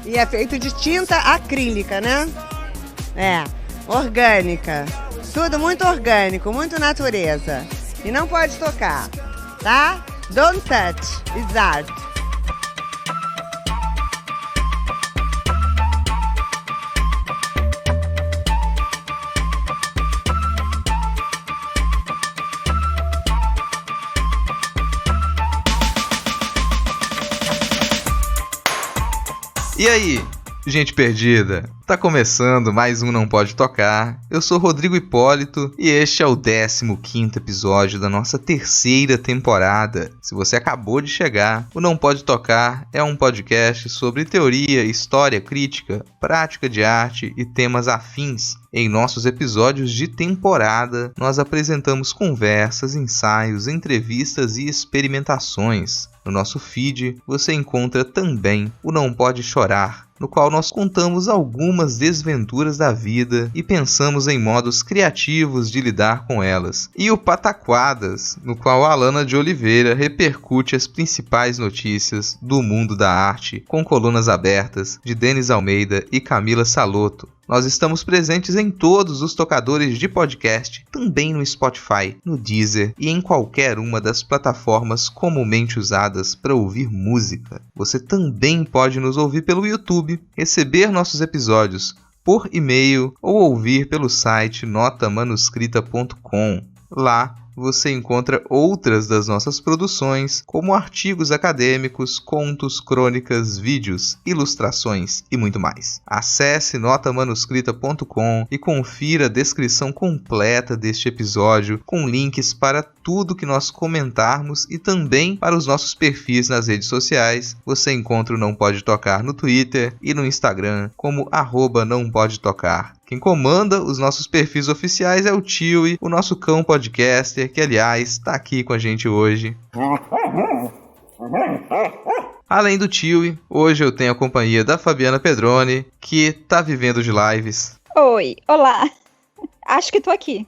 E é feito de tinta acrílica, né? É, orgânica. Tudo muito orgânico, muito natureza. E não pode tocar, tá? Don't touch, it's art. E aí, gente perdida? Tá começando mais um Não Pode Tocar. Eu sou Rodrigo Hipólito e este é o 15º episódio da nossa terceira temporada. Se você acabou de chegar, o Não Pode Tocar é um podcast sobre teoria, história, crítica, prática de arte e temas afins. Em nossos episódios de temporada, nós apresentamos conversas, ensaios, entrevistas e experimentações. No nosso feed, você encontra também o Não Pode Chorar, no qual nós contamos algumas desventuras da vida e pensamos em modos criativos de lidar com elas. E o Pataquadas, no qual a Alana de Oliveira repercute as principais notícias do mundo da arte, com colunas abertas de Denis Almeida e Camila Salotto. Nós estamos presentes em todos os tocadores de podcast, também no Spotify, no Deezer e em qualquer uma das plataformas comumente usadas para ouvir música. Você também pode nos ouvir pelo YouTube, receber nossos episódios por e-mail ou ouvir pelo site notamanuscrita.com. Lá você encontra outras das nossas produções, como artigos acadêmicos, contos, crônicas, vídeos, ilustrações e muito mais. Acesse notamanuscrita.com e confira a descrição completa deste episódio, com links para tudo que nós comentarmos e também para os nossos perfis nas redes sociais. Você encontra o Não Pode Tocar no Twitter e no Instagram como @nãopodetocar. Quem comanda os nossos perfis oficiais é o Tiwi, o nosso cão podcaster, que aliás está aqui com a gente hoje. Além do Tiwi, hoje eu tenho a companhia da Fabiana Pedroni, que tá vivendo de lives. Oi, olá. Acho que tô aqui.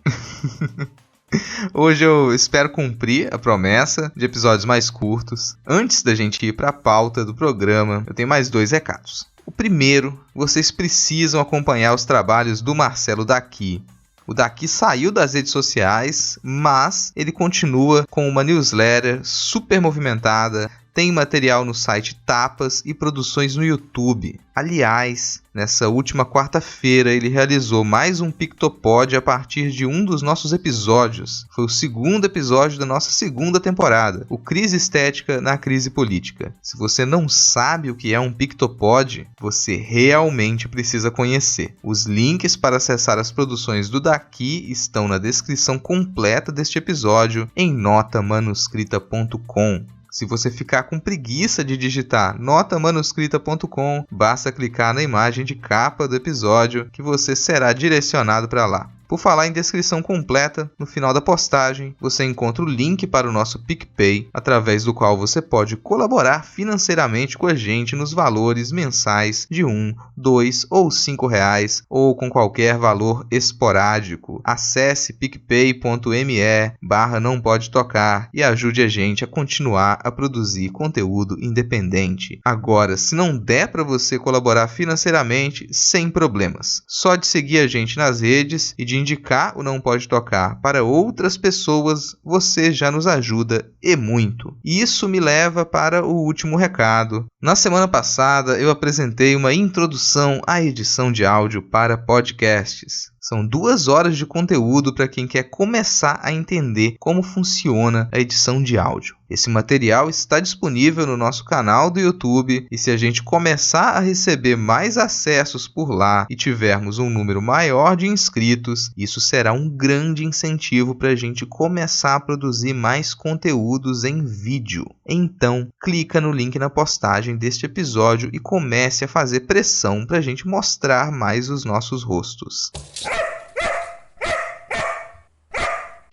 Hoje eu espero cumprir a promessa de episódios mais curtos. Antes da gente ir para a pauta do programa, eu tenho mais 2 recados. O primeiro, vocês precisam acompanhar os trabalhos do Marcelo Daqui. O Daqui saiu das redes sociais, mas ele continua com uma newsletter super movimentada, tem material no site Tapas e produções no YouTube. Aliás, nessa última quarta-feira ele realizou mais um Pictopod a partir de um dos nossos episódios. Foi o 2º episódio da nossa 2ª temporada, o Crise Estética na Crise Política. Se você não sabe o que é um Pictopod, você realmente precisa conhecer. Os links para acessar as produções do Daqui estão na descrição completa deste episódio em notamanuscrita.com. Se você ficar com preguiça de digitar notamanuscrita.com, basta clicar na imagem de capa do episódio que você será direcionado para lá. Por falar em descrição completa, no final da postagem você encontra o link para o nosso PicPay, através do qual você pode colaborar financeiramente com a gente nos valores mensais de R$1, R$2 ou R$5, ou com qualquer valor esporádico. Acesse picpay.me/nãopodetocar e ajude a gente a continuar a produzir conteúdo independente. Agora, se não der para você colaborar financeiramente, sem problemas. Só de seguir a gente nas redes e de indicar o Não Pode Tocar para outras pessoas, você já nos ajuda e muito. E isso me leva para o último recado. Na semana passada eu apresentei uma introdução à edição de áudio para podcasts. São 2 horas de conteúdo para quem quer começar a entender como funciona a edição de áudio. Esse material está disponível no nosso canal do YouTube e se a gente começar a receber mais acessos por lá e tivermos um número maior de inscritos, isso será um grande incentivo para a gente começar a produzir mais conteúdos em vídeo. Então, clica no link na postagem deste episódio e comece a fazer pressão para a gente mostrar mais os nossos rostos.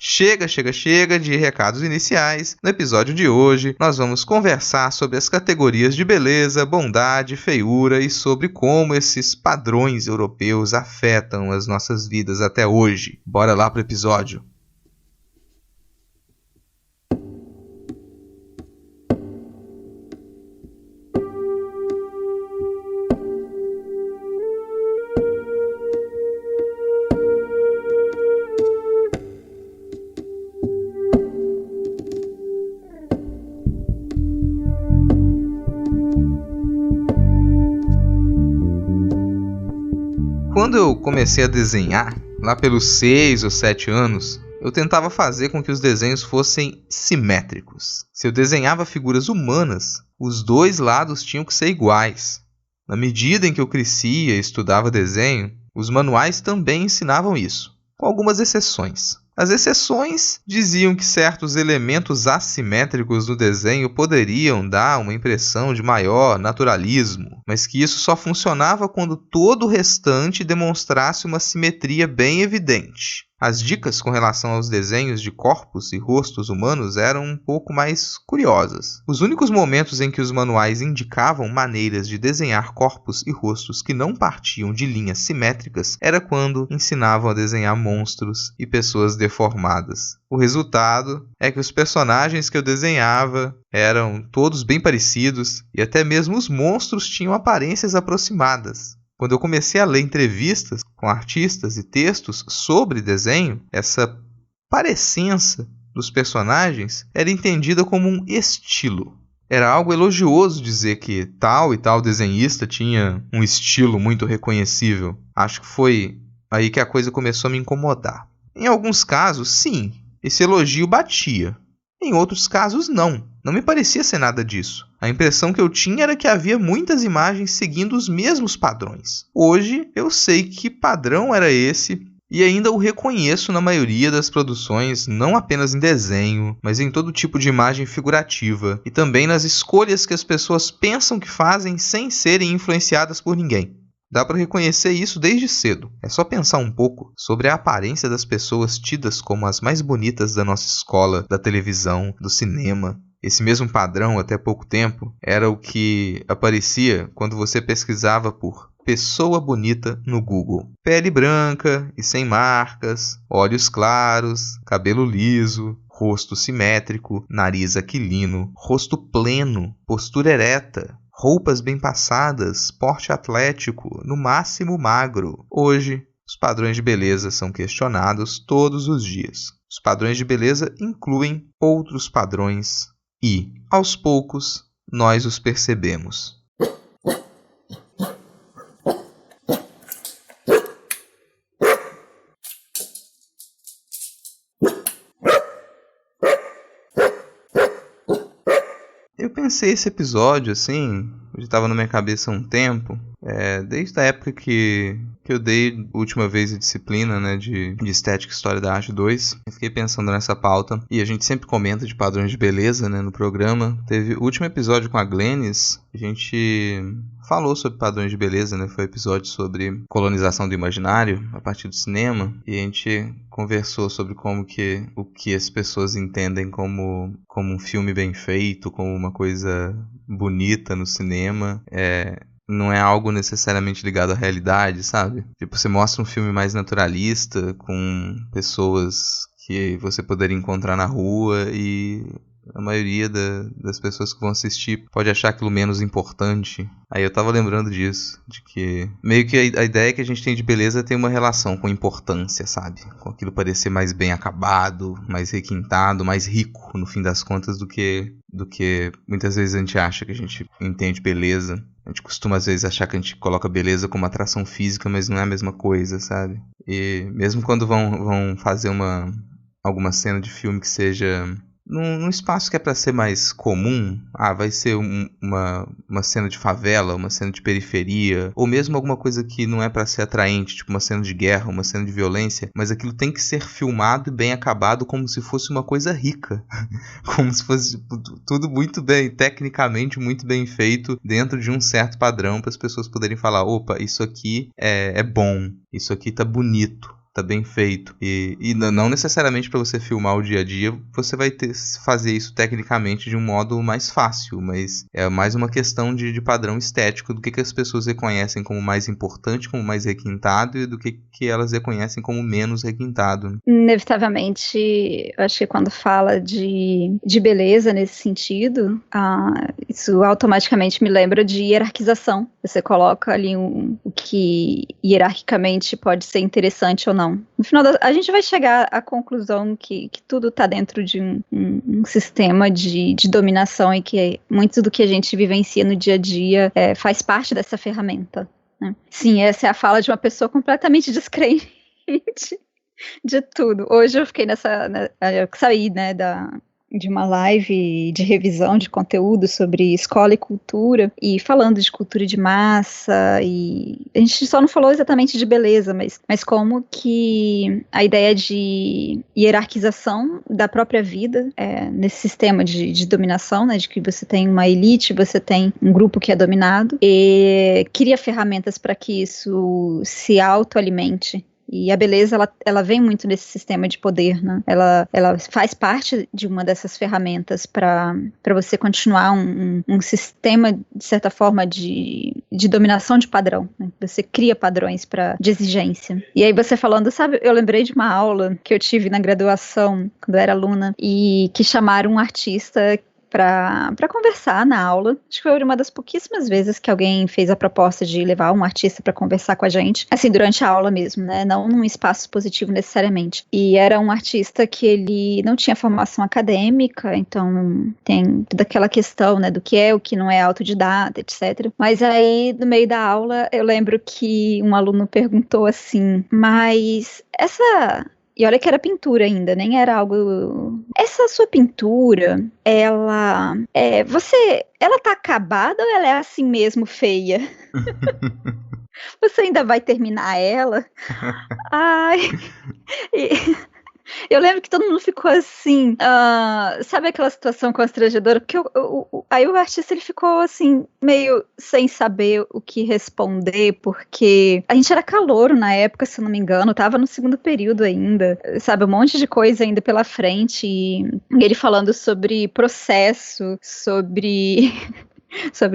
Chega de recados iniciais. No episódio de hoje, nós vamos conversar sobre as categorias de beleza, bondade, feiura e sobre como esses padrões europeus afetam as nossas vidas até hoje. Bora lá pro episódio. Quando eu comecei a desenhar, lá pelos 6 ou 7 anos, eu tentava fazer com que os desenhos fossem simétricos. Se eu desenhava figuras humanas, os dois lados tinham que ser iguais. Na medida em que eu crescia e estudava desenho, os manuais também ensinavam isso, com algumas exceções. As exceções diziam que certos elementos assimétricos do desenho poderiam dar uma impressão de maior naturalismo, mas que isso só funcionava quando todo o restante demonstrasse uma simetria bem evidente. As dicas com relação aos desenhos de corpos e rostos humanos eram um pouco mais curiosas. Os únicos momentos em que os manuais indicavam maneiras de desenhar corpos e rostos que não partiam de linhas simétricas era quando ensinavam a desenhar monstros e pessoas deformadas. O resultado é que os personagens que eu desenhava eram todos bem parecidos e até mesmo os monstros tinham aparências aproximadas. Quando eu comecei a ler entrevistas com artistas e textos sobre desenho, essa parecença dos personagens era entendida como um estilo. Era algo elogioso dizer que tal e tal desenhista tinha um estilo muito reconhecível. Acho que foi aí que a coisa começou a me incomodar. Em alguns casos, sim, esse elogio batia. Em outros casos, não. Não me parecia ser nada disso. A impressão que eu tinha era que havia muitas imagens seguindo os mesmos padrões. Hoje, eu sei que padrão era esse e ainda o reconheço na maioria das produções, não apenas em desenho, mas em todo tipo de imagem figurativa e também nas escolhas que as pessoas pensam que fazem sem serem influenciadas por ninguém. Dá para reconhecer isso desde cedo. É só pensar um pouco sobre a aparência das pessoas tidas como as mais bonitas da nossa escola, da televisão, do cinema. Esse mesmo padrão, até pouco tempo, era o que aparecia quando você pesquisava por pessoa bonita no Google. Pele branca e sem marcas, olhos claros, cabelo liso, rosto simétrico, nariz aquilino, rosto pleno, postura ereta, roupas bem passadas, porte atlético, no máximo magro. Hoje, os padrões de beleza são questionados todos os dias. Os padrões de beleza incluem outros padrões e, aos poucos, nós os percebemos. Eu pensei esse episódio assim, já estava na minha cabeça há um tempo, desde a época que eu dei a última vez a disciplina, né, de Estética e História da Arte 2. Eu fiquei pensando nessa pauta e a gente sempre comenta de padrões de beleza, né, no programa. Teve o último episódio com a Glennis, a gente falou sobre padrões de beleza, né, foi um episódio sobre colonização do imaginário a partir do cinema e a gente conversou sobre o que as pessoas entendem como um filme bem feito, como uma coisa bonita no cinema. Não é algo necessariamente ligado à realidade, sabe? Tipo, você mostra um filme mais naturalista, com pessoas que você poderia encontrar na rua e a maioria das pessoas que vão assistir pode achar aquilo menos importante. Aí eu tava lembrando disso, de que meio que a ideia que a gente tem de beleza tem uma relação com importância, sabe? Com aquilo parecer mais bem acabado, mais requintado, mais rico, no fim das contas, do que muitas vezes a gente acha que a gente entende beleza. A gente costuma às vezes achar que a gente coloca beleza como atração física, mas não é a mesma coisa, sabe? E mesmo quando vão fazer alguma cena de filme que seja num espaço que é para ser mais comum, vai ser uma cena de favela, uma cena de periferia, ou mesmo alguma coisa que não é para ser atraente, tipo uma cena de guerra, uma cena de violência, mas aquilo tem que ser filmado e bem acabado como se fosse uma coisa rica, como se fosse tudo muito bem, tecnicamente muito bem feito, dentro de um certo padrão, para as pessoas poderem falar, opa, isso aqui é bom, isso aqui tá bonito, tá bem feito. E não necessariamente para você filmar o dia a dia, você vai fazer isso tecnicamente de um modo mais fácil, mas é mais uma questão de padrão estético do que as pessoas reconhecem como mais importante, como mais requintado, e do que elas reconhecem como menos requintado. Inevitavelmente, eu acho que quando fala de beleza nesse sentido, isso automaticamente me lembra de hierarquização. Você coloca ali o que hierarquicamente pode ser interessante ou não. No final, a gente vai chegar à conclusão que tudo está dentro de um sistema de dominação e que muito do que a gente vivencia no dia a dia faz parte dessa ferramenta. né? Sim, essa é a fala de uma pessoa completamente descrente de tudo. Hoje eu fiquei eu saí, né, de uma live de revisão de conteúdo sobre escola e cultura, e falando de cultura de massa, e a gente só não falou exatamente de beleza, mas como que a ideia de hierarquização da própria vida, nesse sistema de dominação, né, de que você tem uma elite, você tem um grupo que é dominado, e cria ferramentas para que isso se autoalimente. E a beleza, ela vem muito nesse sistema de poder, né? Ela faz parte de uma dessas ferramentas para você continuar um sistema, de certa forma, de dominação de padrão, né? Você cria padrões de exigência. E aí você falando, sabe, eu lembrei de uma aula que eu tive na graduação, quando eu era aluna, e que chamaram um artista para conversar na aula. Acho que foi uma das pouquíssimas vezes que alguém fez a proposta de levar um artista para conversar com a gente, assim, durante a aula mesmo, né, não num espaço expositivo necessariamente. E era um artista que ele não tinha formação acadêmica, então tem toda aquela questão, né, do que é, o que não é autodidata, etc. Mas aí, no meio da aula, eu lembro que um aluno perguntou assim, mas e olha que era pintura ainda, nem era algo... Essa sua pintura, ela tá acabada ou ela é assim mesmo feia? Você ainda vai terminar ela? Ai... Eu lembro que todo mundo ficou assim, sabe aquela situação constrangedora? Porque aí o artista, ele ficou assim, meio sem saber o que responder, porque a gente era calouro na época, se eu não me engano, tava no segundo período ainda, sabe, um monte de coisa ainda pela frente, e ele falando sobre processo, sobre,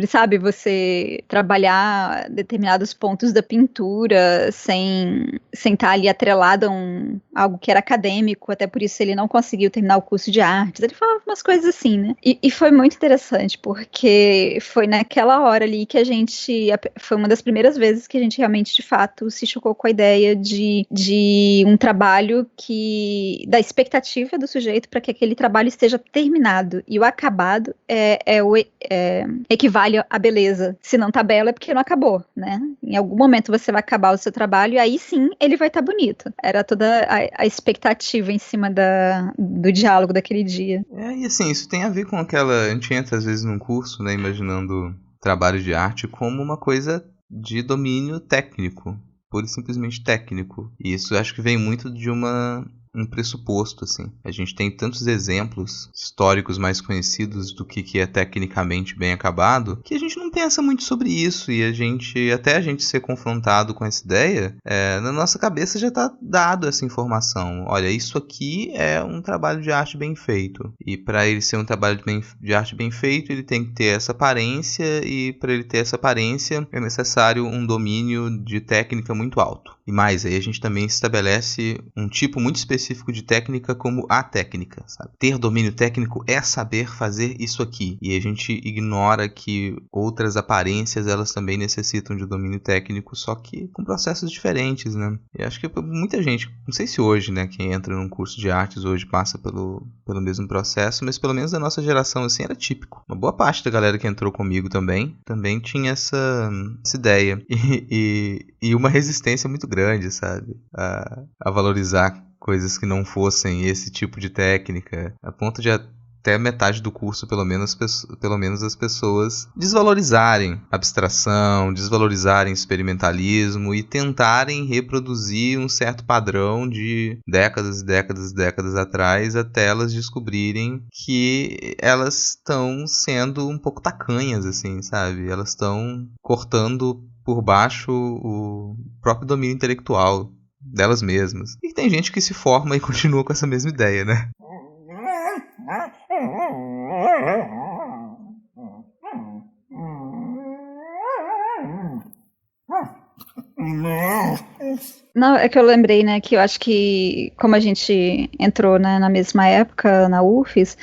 sabe, você trabalhar determinados pontos da pintura sem estar ali atrelado a algo que era acadêmico, até por isso ele não conseguiu terminar o curso de artes. Ele falava umas coisas assim, né? E foi muito interessante, porque foi naquela hora ali que foi uma das primeiras vezes que a gente realmente, de fato, se chocou com a ideia de um trabalho da expectativa do sujeito para que aquele trabalho esteja terminado. E o acabado equivale à beleza. Se não tá belo é porque não acabou, né? Em algum momento você vai acabar o seu trabalho e aí sim ele vai estar bonito. Era toda a expectativa em cima do diálogo daquele dia. E assim, isso tem a ver com aquela... A gente entra às vezes num curso, né, imaginando trabalho de arte como uma coisa de domínio técnico, pura e simplesmente técnico. E isso acho que vem muito de um pressuposto, assim. A gente tem tantos exemplos históricos mais conhecidos do que é tecnicamente bem acabado, que a gente não pensa muito sobre isso, e até a gente ser confrontado com essa ideia, na nossa cabeça já está dado essa informação. Olha, isso aqui é um trabalho de arte bem feito, e para ele ser um trabalho de arte bem feito, ele tem que ter essa aparência, e para ele ter essa aparência é necessário um domínio de técnica muito alto. E mais, aí a gente também estabelece um tipo muito específico de técnica como a técnica, sabe? Ter domínio técnico é saber fazer isso aqui. E a gente ignora que outras aparências, elas também necessitam de domínio técnico, só que com processos diferentes, né? E acho que muita gente, não sei se hoje, né, quem entra num curso de artes hoje passa pelo mesmo processo, mas pelo menos da nossa geração, assim, era típico. Uma boa parte da galera que entrou comigo também tinha essa ideia. E uma resistência muito grande, sabe? A valorizar coisas que não fossem esse tipo de técnica, a ponto de até metade do curso, pelo menos as pessoas desvalorizarem abstração, desvalorizarem experimentalismo e tentarem reproduzir um certo padrão de décadas e décadas e décadas atrás, até elas descobrirem que elas estão sendo um pouco tacanhas, assim, sabe? Elas estão cortando por baixo o próprio domínio intelectual delas mesmas. E tem gente que se forma e continua com essa mesma ideia, né? Não, é que eu lembrei, né, que eu acho que como a gente entrou, né, na mesma época na UFES,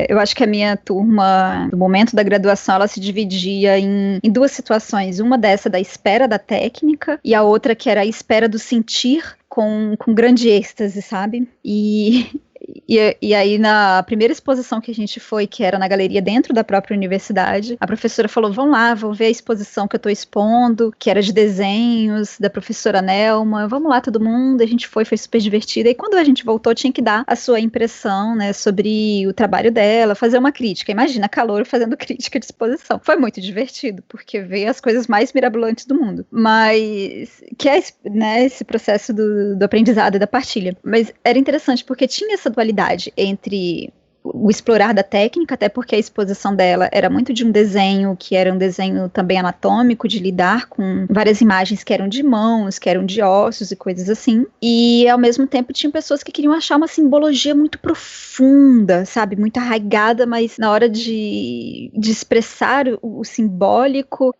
eu acho que a minha turma, no momento da graduação, ela se dividia em duas situações. Uma dessa da espera da técnica e a outra que era a espera do sentir com grande êxtase, sabe? E E aí, na primeira exposição que a gente foi, que era na galeria dentro da própria universidade, a professora falou, vão lá, vão ver a exposição que eu tô expondo, que era de desenhos, da professora Nelma, vamos lá todo mundo, a gente foi super divertido, e quando a gente voltou, tinha que dar a sua impressão, né, sobre o trabalho dela, fazer uma crítica, imagina, calouro fazendo crítica de exposição, foi muito divertido, porque vê as coisas mais mirabolantes do mundo, mas, que é, né, esse processo do aprendizado e da partilha, mas era interessante, porque tinha essa dualidade entre o explorar da técnica, até porque a exposição dela era muito de um desenho, que era um desenho também anatômico, de lidar com várias imagens que eram de mãos, que eram de ossos e coisas assim, e ao mesmo tempo tinha pessoas que queriam achar uma simbologia muito profunda, sabe, muito arraigada, mas na hora de expressar o simbólico,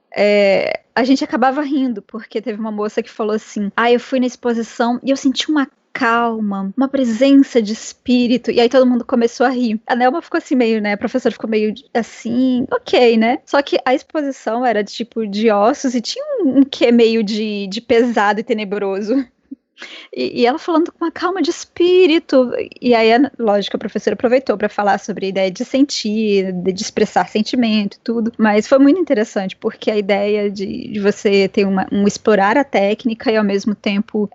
a gente acabava rindo, porque teve uma moça que falou assim, eu fui na exposição e eu senti uma calma, uma presença de espírito, e aí todo mundo começou a rir. A Nelma ficou assim meio, né, a professora ficou meio assim, ok, né? Só que a exposição era tipo de ossos e tinha um quê meio de pesado e tenebroso. E ela falando com uma calma de espírito, e aí, lógico, a professora aproveitou para falar sobre a ideia de sentir, de expressar sentimento e tudo, mas foi muito interessante, porque a ideia de você ter um explorar a técnica e ao mesmo tempo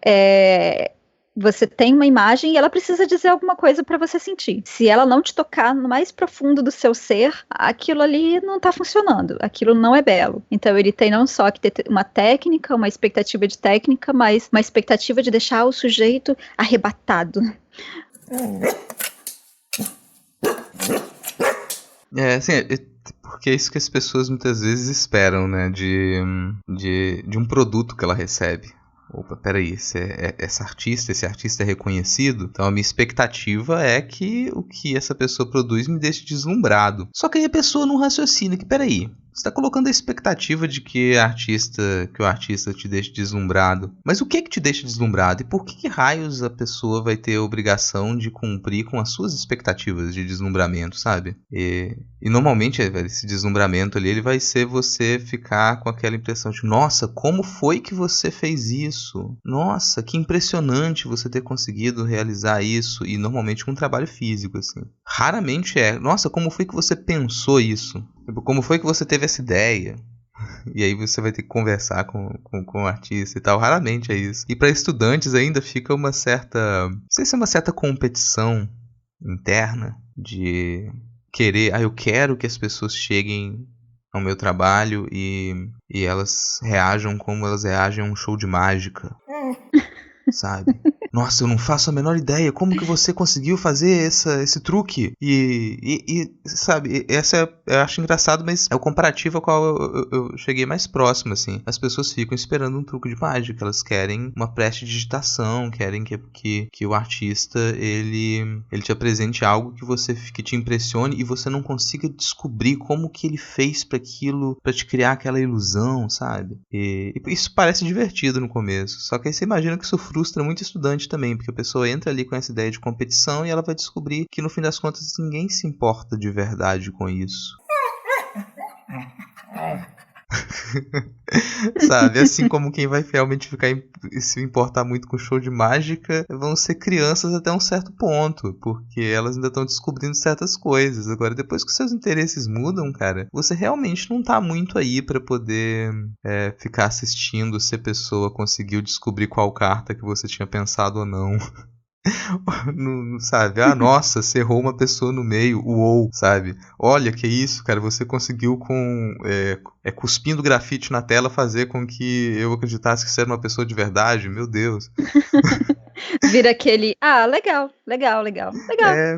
você tem uma imagem e ela precisa dizer alguma coisa para você sentir. Se ela não te tocar no mais profundo do seu ser, aquilo ali não tá funcionando, aquilo não é belo. Então ele tem não só que ter uma técnica, uma expectativa de técnica, mas uma expectativa de deixar o sujeito arrebatado. Assim, porque é isso que as pessoas muitas vezes esperam, né, de um produto que ela recebe. Opa, peraí, esse artista é reconhecido, então a minha expectativa é que o que essa pessoa produz me deixe deslumbrado. Só que aí a pessoa não raciocina que, peraí, você está colocando a expectativa de que o artista te deixe deslumbrado. Mas o que te deixa deslumbrado? E por que raios a pessoa vai ter a obrigação de cumprir com as suas expectativas de deslumbramento, sabe? E normalmente esse deslumbramento ali, ele vai ser você ficar com aquela impressão de, nossa, como foi que você fez isso? Nossa, que impressionante você ter conseguido realizar isso. E normalmente com um trabalho físico, assim. Raramente nossa, como foi que você pensou isso? Como foi que você teve essa ideia? E aí você vai ter que conversar com o artista e tal. Raramente é isso. E para estudantes ainda fica uma certa... Não sei se é uma certa competição interna de querer... eu quero que as pessoas cheguem ao meu trabalho e elas reajam como elas reagem a um show de mágica. Sabe? Nossa, eu não faço a menor ideia. Como que você conseguiu fazer esse truque? E sabe, eu acho engraçado, mas é o comparativo ao qual eu cheguei mais próximo, assim. As pessoas ficam esperando um truque de mágica. Elas querem uma prestidigitação, querem que o artista, ele te apresente algo que te impressione e você não consiga descobrir como que ele fez para aquilo, para te criar aquela ilusão, sabe? E isso parece divertido no começo. Só que aí você imagina que isso frustra muito estudante também, porque a pessoa entra ali com essa ideia de competição e ela vai descobrir que no fim das contas ninguém se importa de verdade com isso. Sabe, assim como quem vai realmente se importar muito com show de mágica vão ser crianças até um certo ponto, porque elas ainda estão descobrindo certas coisas. Agora, depois que seus interesses mudam, cara, você realmente não tá muito aí pra poder ficar assistindo se a pessoa conseguiu descobrir qual carta que você tinha pensado ou não. Sabe, nossa, você errou uma pessoa no meio, uou, sabe, olha que isso, cara, você conseguiu cuspindo grafite na tela fazer com que eu acreditasse que você era uma pessoa de verdade, meu Deus. Vira aquele, legal.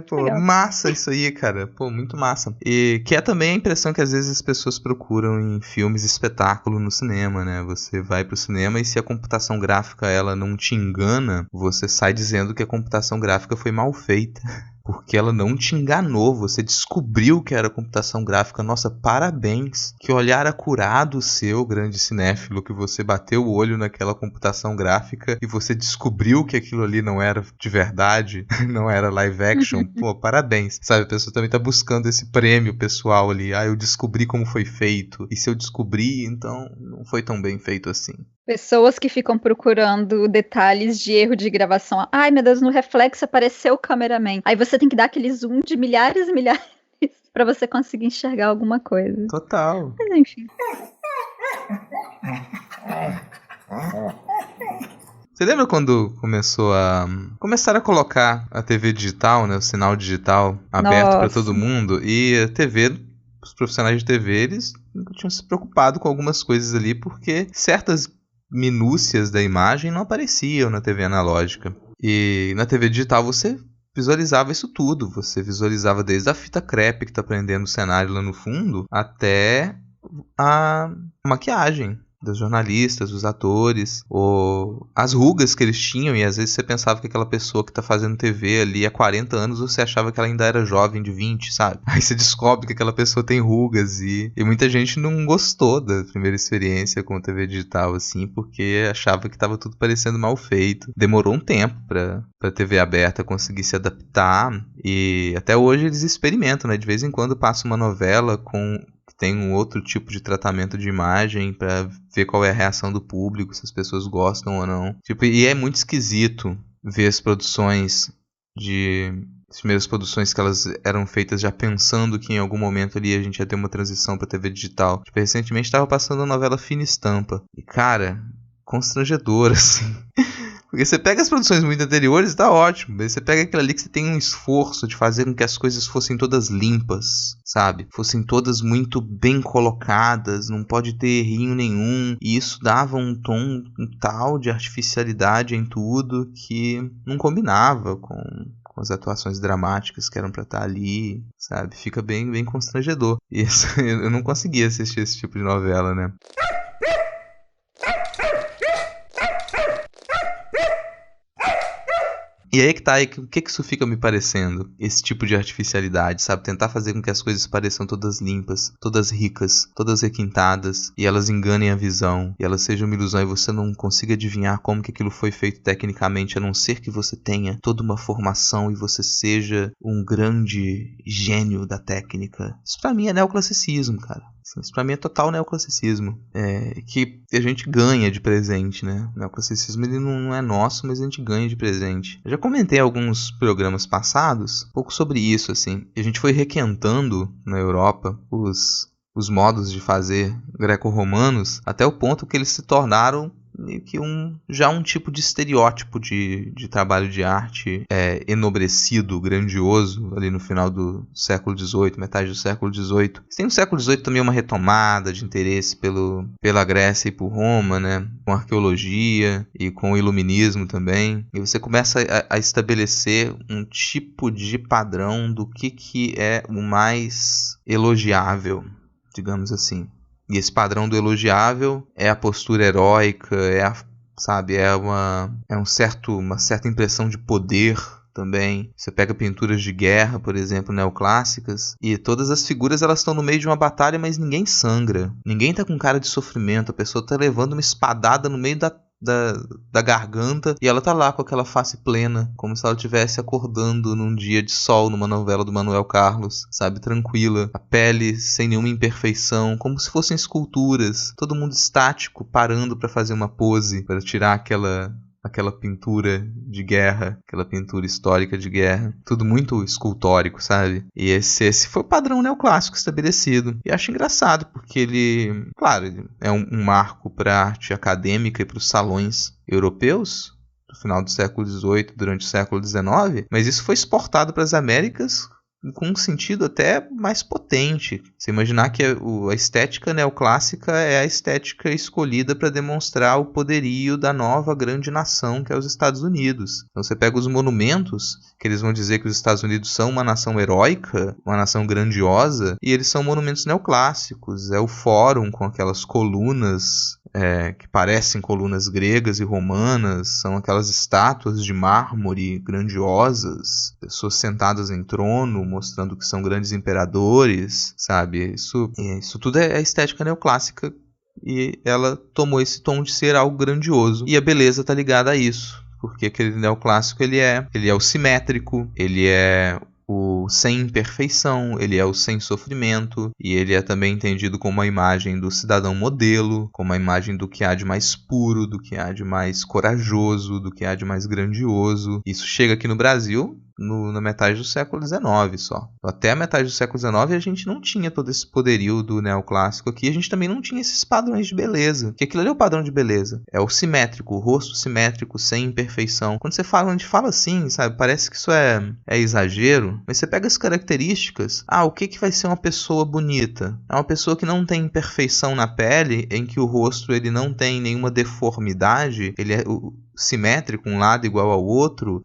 Pô, legal. Massa isso aí, cara, pô, muito massa. E que é também a impressão que às vezes as pessoas procuram em filmes espetáculo no cinema, né, você vai pro cinema e se a computação gráfica ela não te engana, você sai dizendo que a computação gráfica foi mal feita. Porque ela não te enganou, você descobriu que era computação gráfica. Nossa, parabéns. Que olhar acurado seu, grande cinéfilo, que você bateu o olho naquela computação gráfica e você descobriu que aquilo ali não era de verdade, não era live action. Pô, parabéns. Sabe, a pessoa também tá buscando esse prêmio pessoal ali. Eu descobri como foi feito. E se eu descobri, então não foi tão bem feito assim. Pessoas que ficam procurando detalhes de erro de gravação. Ai, meu Deus, no reflexo apareceu o cameraman. Aí você tem que dar aquele zoom de milhares e milhares pra você conseguir enxergar alguma coisa. Total. Mas enfim. Você lembra quando começaram a colocar a TV digital, né, o sinal digital aberto para todo mundo, e a TV, os profissionais de TV, eles nunca tinham se preocupado com algumas coisas ali, porque certas minúcias da imagem não apareciam na TV analógica. E na TV digital você visualizava isso tudo, você visualizava desde a fita crepe que tá prendendo o cenário lá no fundo, até a maquiagem dos jornalistas, dos atores, ou as rugas que eles tinham, e às vezes você pensava que aquela pessoa que tá fazendo TV ali há 40 anos, você achava que ela ainda era jovem de 20, sabe? Aí você descobre que aquela pessoa tem rugas, e muita gente não gostou da primeira experiência com TV digital, assim, porque achava que tava tudo parecendo mal feito. Demorou um tempo pra TV aberta conseguir se adaptar, e até hoje eles experimentam, né? De vez em quando passa uma novela que tem um outro tipo de tratamento de imagem pra ver qual é a reação do público, se as pessoas gostam ou não. E é muito esquisito ver as primeiras produções que elas eram feitas já pensando que em algum momento ali a gente ia ter uma transição pra TV digital. Recentemente estava passando a novela Fina Estampa. E, cara, constrangedor, assim. Porque você pega as produções muito anteriores, tá ótimo. Mas você pega aquilo ali que você tem um esforço de fazer com que as coisas fossem todas limpas, sabe? Fossem todas muito bem colocadas, não pode ter errinho nenhum. E isso dava um tom tal de artificialidade em tudo que não combinava com as atuações dramáticas que eram pra estar ali, sabe? Fica bem, bem constrangedor. E eu não conseguia assistir esse tipo de novela, né? E aí que tá, o que isso fica me parecendo? Esse tipo de artificialidade, sabe? Tentar fazer com que as coisas pareçam todas limpas, todas ricas, todas requintadas, e elas enganem a visão, e elas sejam uma ilusão, e você não consiga adivinhar como que aquilo foi feito tecnicamente, a não ser que você tenha toda uma formação e você seja um grande gênio da técnica. Isso pra mim é neoclassicismo, cara. Isso pra mim é total neoclassicismo. Que a gente ganha de presente, né? O neoclassicismo ele não é nosso, mas a gente ganha de presente. Eu já comentei em alguns programas passados um pouco sobre isso, assim. A gente foi requentando na Europa os modos de fazer greco-romanos até o ponto que eles se tornaram meio que já um tipo de estereótipo de trabalho de arte enobrecido, grandioso, ali no final do século XVIII, metade do século XVIII. Tem no século XVIII também uma retomada de interesse pela Grécia e por Roma, né? Com arqueologia e com o iluminismo também. E você começa a estabelecer um tipo de padrão do que é o mais elogiável, digamos assim. E esse padrão do elogiável é a postura heróica, uma certa impressão de poder também. Você pega pinturas de guerra, por exemplo, neoclássicas, e todas as figuras elas estão no meio de uma batalha, mas ninguém sangra. Ninguém tá com cara de sofrimento, a pessoa tá levando uma espadada no meio da garganta e ela tá lá com aquela face plena, como se ela estivesse acordando num dia de sol numa novela do Manuel Carlos, sabe, tranquila, a pele sem nenhuma imperfeição, como se fossem esculturas, todo mundo estático, parando pra fazer uma pose, para tirar aquela pintura de guerra, aquela pintura histórica de guerra, tudo muito escultórico, sabe? E esse foi o padrão neoclássico estabelecido. E acho engraçado, porque ele é um marco para a arte acadêmica e para os salões europeus, do final do século XVIII, durante o século XIX, mas isso foi exportado para as Américas com um sentido até mais potente. Você imaginar que a estética neoclássica é a estética escolhida para demonstrar o poderio da nova grande nação que é os Estados Unidos. Então você pega os monumentos, que eles vão dizer que os Estados Unidos são uma nação heróica, uma nação grandiosa, e eles são monumentos neoclássicos. É o Fórum com aquelas colunas que parecem colunas gregas e romanas, são aquelas estátuas de mármore grandiosas, pessoas sentadas em trono, mostrando que são grandes imperadores, sabe? Isso tudo é a estética neoclássica, e ela tomou esse tom de ser algo grandioso, e a beleza está ligada a isso. Porque aquele neoclássico ele é o simétrico, ele é o sem imperfeição, ele é o sem sofrimento, e ele é também entendido como a imagem do cidadão modelo, como a imagem do que há de mais puro, do que há de mais corajoso, do que há de mais grandioso. Isso chega aqui no Brasil na metade do século XIX só. Até a metade do século XIX a gente não tinha todo esse poderio do neoclássico aqui, a gente também não tinha esses padrões de beleza. Porque aquilo ali é o padrão de beleza. É o simétrico, o rosto simétrico, sem imperfeição. Quando você fala, a gente fala assim, sabe? Parece que isso é exagero, mas você pega as características. O que vai ser uma pessoa bonita? É uma pessoa que não tem imperfeição na pele, em que o rosto ele não tem nenhuma deformidade, ele é simétrico, um lado igual ao outro,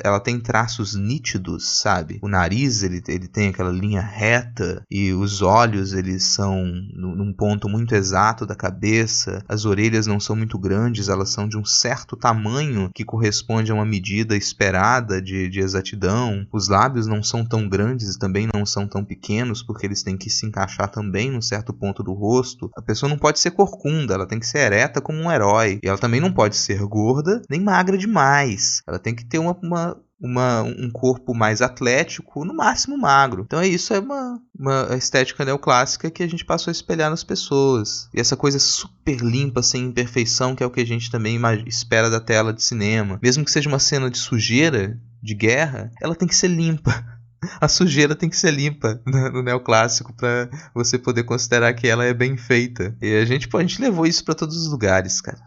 ela tem traços nítidos, sabe? O nariz, ele tem aquela linha reta, e os olhos, eles são num ponto muito exato da cabeça, as orelhas não são muito grandes, elas são de um certo tamanho que corresponde a uma medida esperada de exatidão, os lábios não são tão grandes e também não são tão pequenos, porque eles têm que se encaixar também num certo ponto do rosto. A pessoa não pode ser corcunda, ela tem que ser ereta como um herói, e ela também não pode ser gorda nem magra demais. Ela tem que ter um corpo mais atlético, no máximo magro. Então isso é uma estética neoclássica que a gente passou a espelhar nas pessoas. E essa coisa super limpa, sem imperfeição, que é o que a gente também espera da tela de cinema. Mesmo que seja uma cena de sujeira, de guerra, ela tem que ser limpa. A sujeira tem que ser limpa no neoclássico para você poder considerar que ela é bem feita. E a gente levou isso para todos os lugares, cara.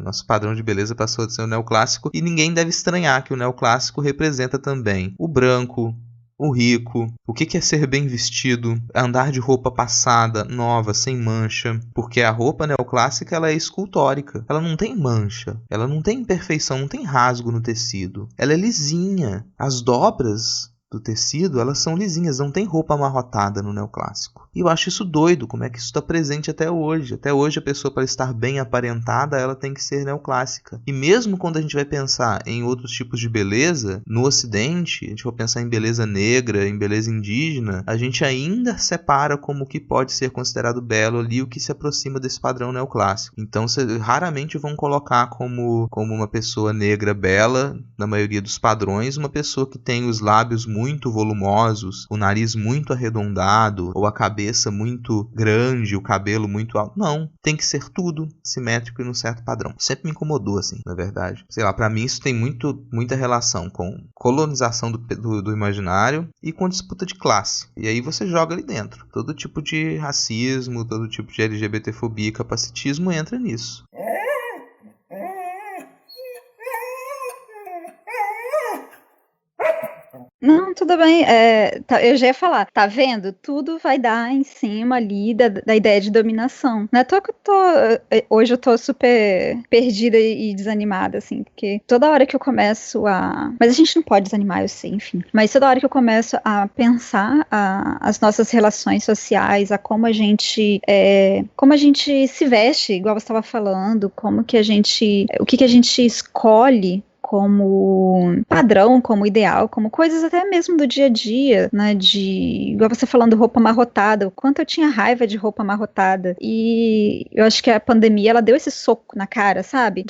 Nosso padrão de beleza passou a ser o neoclássico, e ninguém deve estranhar que o neoclássico representa também o branco, o rico, o que é ser bem vestido, andar de roupa passada, nova, sem mancha, porque a roupa neoclássica ela é escultórica, ela não tem mancha, ela não tem imperfeição, não tem rasgo no tecido, ela é lisinha, as dobras do tecido, elas são lisinhas, não tem roupa amarrotada no neoclássico. E eu acho isso doido, como é que isso está presente até hoje. Até hoje a pessoa, para estar bem aparentada, ela tem que ser neoclássica. E mesmo quando a gente vai pensar em outros tipos de beleza, no Ocidente, a gente vai pensar em beleza negra, em beleza indígena, a gente ainda separa como o que pode ser considerado belo ali, o que se aproxima desse padrão neoclássico. Então, raramente vão colocar como uma pessoa negra bela, na maioria dos padrões, uma pessoa que tem os lábios muito volumosos, o nariz muito arredondado, ou a cabeça muito grande, o cabelo muito alto. Não, tem que ser tudo simétrico e num certo padrão. Sempre me incomodou, assim, na verdade. Sei lá, pra mim isso tem muita relação com colonização do imaginário e com disputa de classe. E aí você joga ali dentro. Todo tipo de racismo, todo tipo de LGBTfobia e capacitismo entra nisso. Não, tudo bem. Eu já ia falar, tá vendo? Tudo vai dar em cima ali da ideia de dominação. Não é à toa que hoje eu tô super perdida e desanimada, assim, porque toda hora que eu começo Mas a gente não pode desanimar, eu sei, enfim. Mas toda hora que eu começo a pensar as nossas relações sociais, a como a gente se veste, igual você estava falando, o que a gente escolhe como padrão, como ideal, como coisas até mesmo do dia a dia, né, igual você falando roupa amarrotada, o quanto eu tinha raiva de roupa amarrotada, e eu acho que a pandemia, ela deu esse soco na cara, sabe,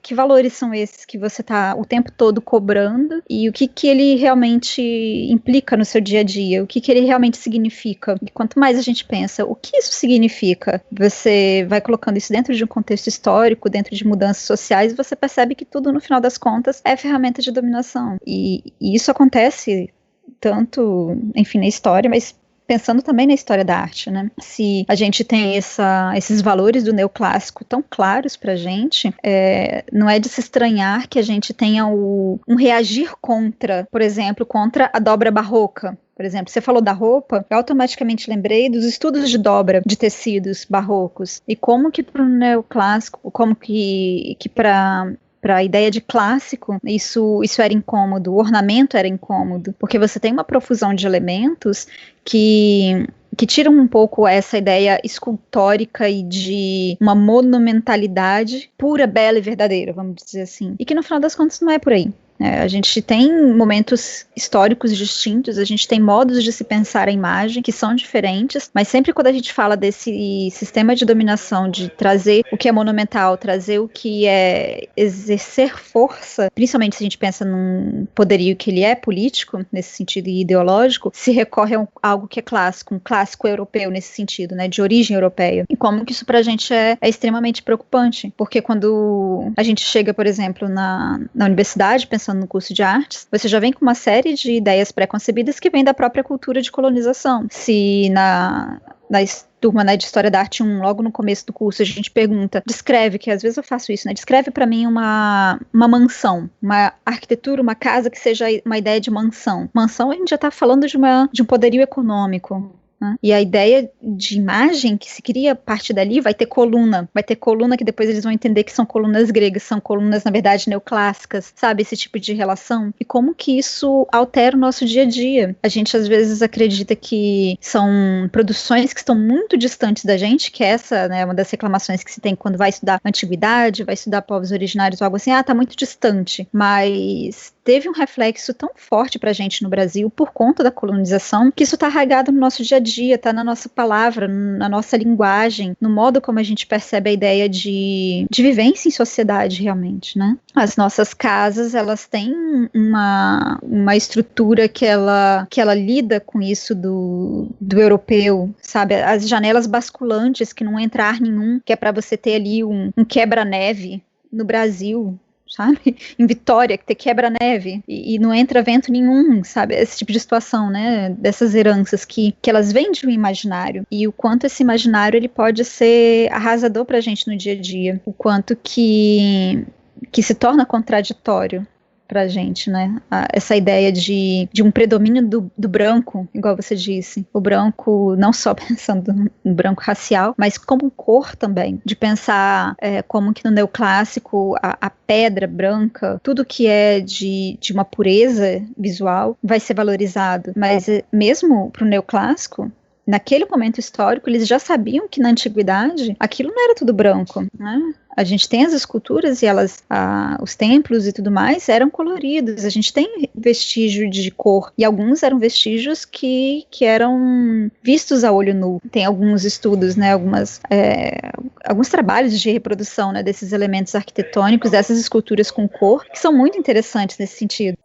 que valores são esses que você tá o tempo todo cobrando, e o que ele realmente implica no seu dia a dia, o que ele realmente significa. E quanto mais a gente pensa, o que isso significa? Você vai colocando isso dentro de um contexto histórico, dentro de mudanças sociais, e você percebe que tudo, no final das contas, é ferramenta de dominação. E isso acontece tanto, enfim, na história, mas pensando também na história da arte, né? Se a gente tem esses valores do neoclássico tão claros pra gente, não é de se estranhar que a gente tenha um reagir contra, por exemplo, contra a dobra barroca. Por exemplo, você falou da roupa, eu automaticamente lembrei dos estudos de dobra de tecidos barrocos. E como que para o neoclássico, como que para a ideia de clássico, isso era incômodo, o ornamento era incômodo, porque você tem uma profusão de elementos que que tiram um pouco essa ideia escultórica e de uma monumentalidade pura, bela e verdadeira, vamos dizer assim. E que no final das contas não é por aí. A gente tem momentos históricos distintos, a gente tem modos de se pensar a imagem que são diferentes, mas sempre quando a gente fala desse sistema de dominação, de trazer o que é monumental, trazer o que é exercer força, principalmente se a gente pensa num poderio que ele é político, nesse sentido ideológico, se recorre a algo que é clássico, um clássico europeu nesse sentido, né, de origem europeia. E como que isso pra gente é extremamente preocupante, porque quando a gente chega, por exemplo, na universidade, pensando no curso de artes, você já vem com uma série de ideias pré-concebidas que vem da própria cultura de colonização. Se na turma, né, de História da Arte 1, logo no começo do curso, a gente pergunta, descreve, que às vezes eu faço isso, né, descreve para mim uma mansão, uma arquitetura, uma casa que seja uma ideia de mansão. Mansão, a gente já está falando de um poderio econômico. E a ideia de imagem que se cria a partir dali vai ter coluna que depois eles vão entender que são colunas gregas, são colunas na verdade neoclássicas, sabe, esse tipo de relação, e como que isso altera o nosso dia a dia. A gente às vezes acredita que são produções que estão muito distantes da gente, que essa, né, é uma das reclamações que se tem quando vai estudar antiguidade, vai estudar povos originários ou algo assim, tá muito distante, mas teve um reflexo tão forte pra gente no Brasil por conta da colonização, que isso tá arraigado no nosso dia a dia, tá na nossa palavra, na nossa linguagem, no modo como a gente percebe a ideia de vivência em sociedade realmente, né? As nossas casas, elas têm uma estrutura que ela lida com isso do europeu, sabe? As janelas basculantes, que não entra ar nenhum, que é pra você ter ali um quebra-neve no Brasil, sabe? Em Vitória, que tem quebra-neve e não entra vento nenhum, sabe? Esse tipo de situação, né? Dessas heranças que elas vêm de um imaginário, e o quanto esse imaginário ele pode ser arrasador pra gente no dia a dia, o quanto que se torna contraditório pra gente, né? Essa ideia de um predomínio do branco, igual você disse, o branco não só pensando no branco racial, mas como cor também, de pensar como que no neoclássico a pedra branca, tudo que é de uma pureza visual vai ser valorizado, mas mesmo pro neoclássico, naquele momento histórico, eles já sabiam que na antiguidade aquilo não era tudo branco, né? A gente tem as esculturas e os templos e tudo mais eram coloridos, a gente tem vestígio de cor, e alguns eram vestígios que eram vistos a olho nu. Tem alguns estudos, né, alguns trabalhos de reprodução, né, desses elementos arquitetônicos, dessas esculturas com cor, que são muito interessantes nesse sentido.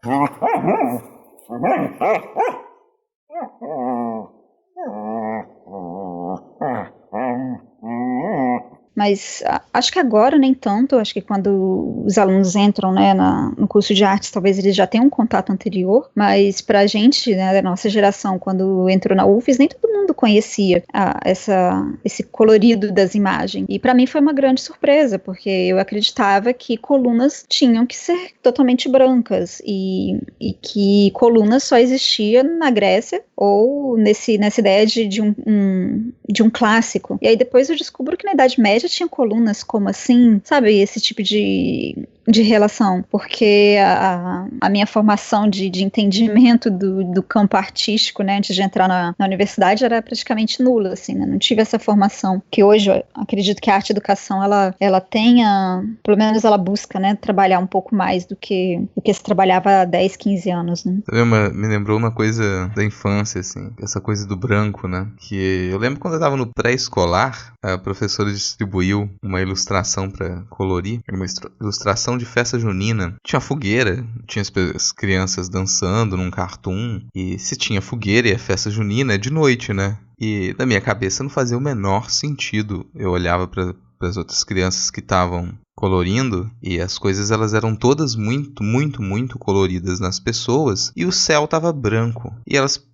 Mas acho que agora nem tanto, acho que quando os alunos entram, né, no curso de artes, talvez eles já tenham um contato anterior, mas pra gente, né, da nossa geração, quando entrou na UFES, nem todo mundo conhecia esse colorido das imagens, e pra mim foi uma grande surpresa, porque eu acreditava que colunas tinham que ser totalmente brancas, e que colunas só existia na Grécia, ou nessa ideia de um clássico, e aí depois eu descubro que na Idade Média tinha colunas, como assim, sabe, esse tipo de relação, porque a minha formação de entendimento do campo artístico, né, antes de entrar na universidade, era praticamente nula, assim, né, não tive essa formação, que hoje eu acredito que a arte educação, ela tenha, pelo menos ela busca, né, trabalhar um pouco mais do que se trabalhava há 10, 15 anos, né. Me lembrou uma coisa da infância, assim, essa coisa do branco, né, que eu lembro quando eu tava no pré-escolar, a professora distribuiu uma ilustração para colorir, uma ilustração de festa junina. Tinha fogueira, tinha as crianças dançando num cartoon, e se tinha fogueira e a festa junina é de noite, né? E na minha cabeça não fazia o menor sentido. Eu olhava para as outras crianças que estavam colorindo, e as coisas elas eram todas muito, muito, muito coloridas nas pessoas, e o céu tava branco, e elas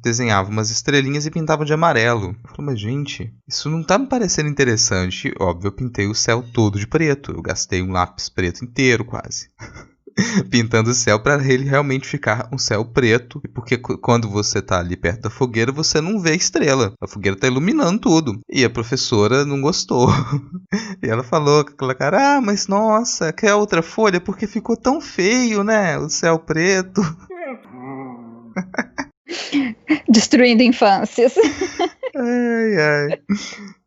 desenhavam umas estrelinhas e pintavam de amarelo. Eu falei, mas gente, isso não tá me parecendo interessante. Óbvio, eu pintei o céu todo de preto. Eu gastei um lápis preto inteiro, quase. Pintando o céu para ele realmente ficar um céu preto. Porque quando você tá ali perto da fogueira, você não vê estrela. A fogueira tá iluminando tudo. E a professora não gostou. E ela falou com aquela cara, mas nossa, quer outra folha? Porque ficou tão feio, né? O céu preto. Destruindo infâncias. Ai.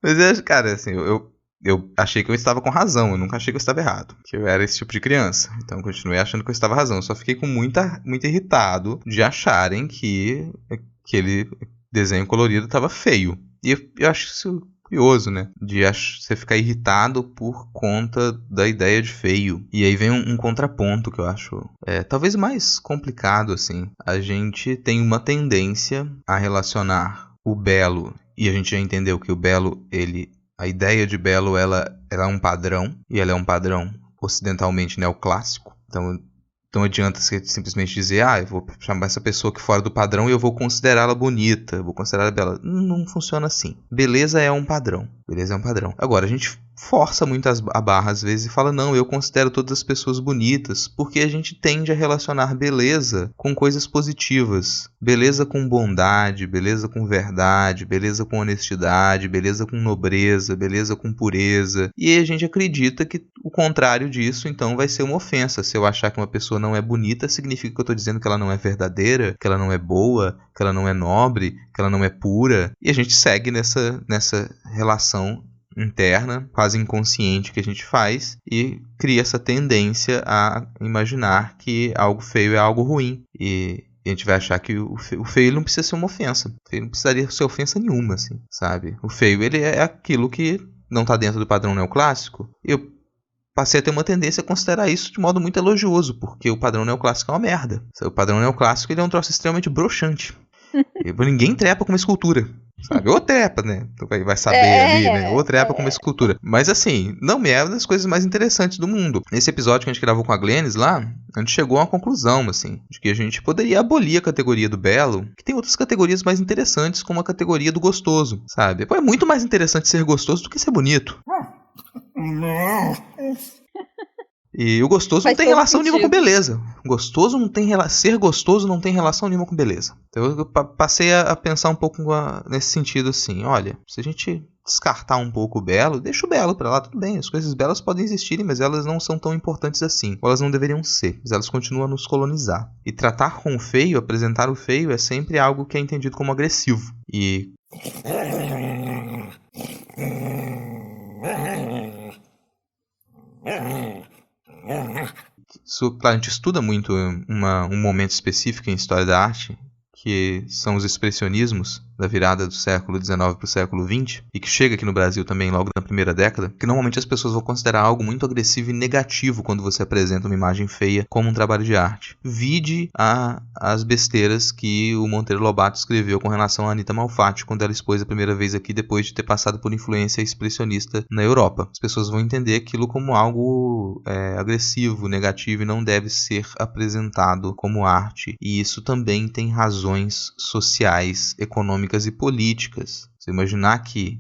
Mas, cara, assim, eu achei que eu estava com razão, eu nunca achei que eu estava errado, que eu era esse tipo de criança. Então eu continuei achando que eu estava razão. Eu só fiquei com muito irritado de acharem que aquele desenho colorido estava feio. E eu acho isso curioso, né? De você ficar irritado por conta da ideia de feio. E aí vem um contraponto que eu acho talvez mais complicado, assim. A gente tem uma tendência a relacionar o belo, e a gente já entendeu que o belo, a ideia de belo, ela é um padrão, e ela é um padrão ocidentalmente neoclássico. Então não adianta você simplesmente dizer, eu vou chamar essa pessoa aqui fora do padrão e eu vou considerá-la bonita, vou considerá-la bela. Não funciona assim. Beleza é um padrão. Agora, a gente força muito a barra às vezes e fala, não, eu considero todas as pessoas bonitas, porque a gente tende a relacionar beleza com coisas positivas. Beleza com bondade, beleza com verdade, beleza com honestidade, beleza com nobreza, beleza com pureza. E a gente acredita que o contrário disso, então, vai ser uma ofensa. Se eu achar que uma pessoa não é bonita, significa que eu estou dizendo que ela não é verdadeira, que ela não é boa, que ela não é nobre, que ela não é pura. E a gente segue nessa relação interna, quase inconsciente que a gente faz, e cria essa tendência a imaginar que algo feio é algo ruim. E a gente vai achar que o feio não precisa ser uma ofensa. O feio não precisaria ser ofensa nenhuma, assim, sabe? O feio, ele é aquilo que não está dentro do padrão neoclássico. Eu passei a ter uma tendência a considerar isso de modo muito elogioso, porque o padrão neoclássico é uma merda. O padrão neoclássico, ele é um troço extremamente broxante. Ninguém trepa com uma escultura, sabe? Ou trepa, né? Vai saber ali, né? Ou trepa com uma escultura. Mas assim, não é uma das coisas mais interessantes do mundo. Nesse episódio que a gente gravou com a Glennis lá, a gente chegou a uma conclusão, assim, de que a gente poderia abolir a categoria do belo, que tem outras categorias mais interessantes, como a categoria do gostoso, sabe? É muito mais interessante ser gostoso do que ser bonito. E o gostoso não tem relação nenhuma com beleza. Ser gostoso não tem relação nenhuma com beleza. Então eu passei a pensar um pouco nesse sentido assim. Olha, se a gente descartar um pouco o belo, deixa o belo pra lá, tudo bem. As coisas belas podem existirem, mas elas não são tão importantes assim. Ou elas não deveriam ser, mas elas continuam a nos colonizar. E tratar com o feio, apresentar o feio, é sempre algo que é entendido como agressivo. E... a gente estuda muito um momento específico em história da arte, que são os expressionismos da virada do século XIX para o século XX, e que chega aqui no Brasil também logo na primeira década, que normalmente as pessoas vão considerar algo muito agressivo e negativo quando você apresenta uma imagem feia como um trabalho de arte. Vide as besteiras que o Monteiro Lobato escreveu com relação a Anita Malfatti quando ela expôs a primeira vez aqui depois de ter passado por influência expressionista na Europa. As pessoas vão entender aquilo como algo agressivo, negativo, e não deve ser apresentado como arte. E isso também tem razões sociais, econômicas e políticas. Você imaginar que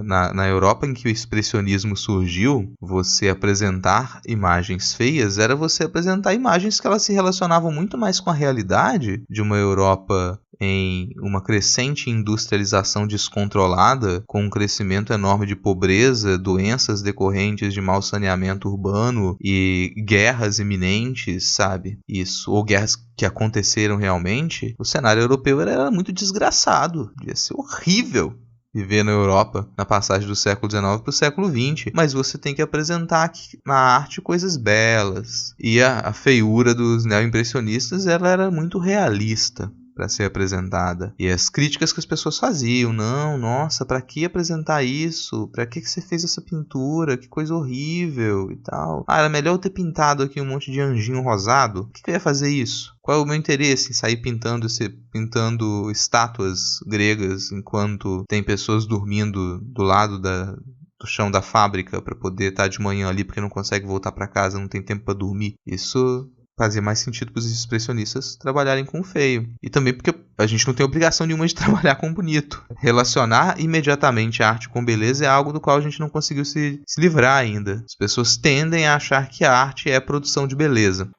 na Europa em que o expressionismo surgiu, você apresentar imagens feias era você apresentar imagens que elas se relacionavam muito mais com a realidade de uma Europa em uma crescente industrialização descontrolada, com um crescimento enorme de pobreza, doenças decorrentes de mau saneamento urbano e guerras iminentes, sabe? Isso, ou guerras que aconteceram realmente. O cenário europeu era muito desgraçado, ia ser horrível viver na Europa na passagem do século XIX para o século XX, mas você tem que apresentar na arte coisas belas. E a feiura dos neoimpressionistas, ela era muito realista para ser apresentada. E as críticas que as pessoas faziam, não, nossa, para que apresentar isso? Para que você fez essa pintura? Que coisa horrível e tal. Era melhor eu ter pintado aqui um monte de anjinho rosado. Por que eu ia fazer isso? Qual é o meu interesse em sair pintando estátuas gregas enquanto tem pessoas dormindo do lado do chão da fábrica para poder estar de manhã ali porque não consegue voltar para casa, não tem tempo para dormir? Isso fazia mais sentido para os expressionistas trabalharem com o feio. E também porque a gente não tem obrigação nenhuma de trabalhar com o bonito. Relacionar imediatamente a arte com beleza é algo do qual a gente não conseguiu se livrar ainda. As pessoas tendem a achar que a arte é a produção de beleza.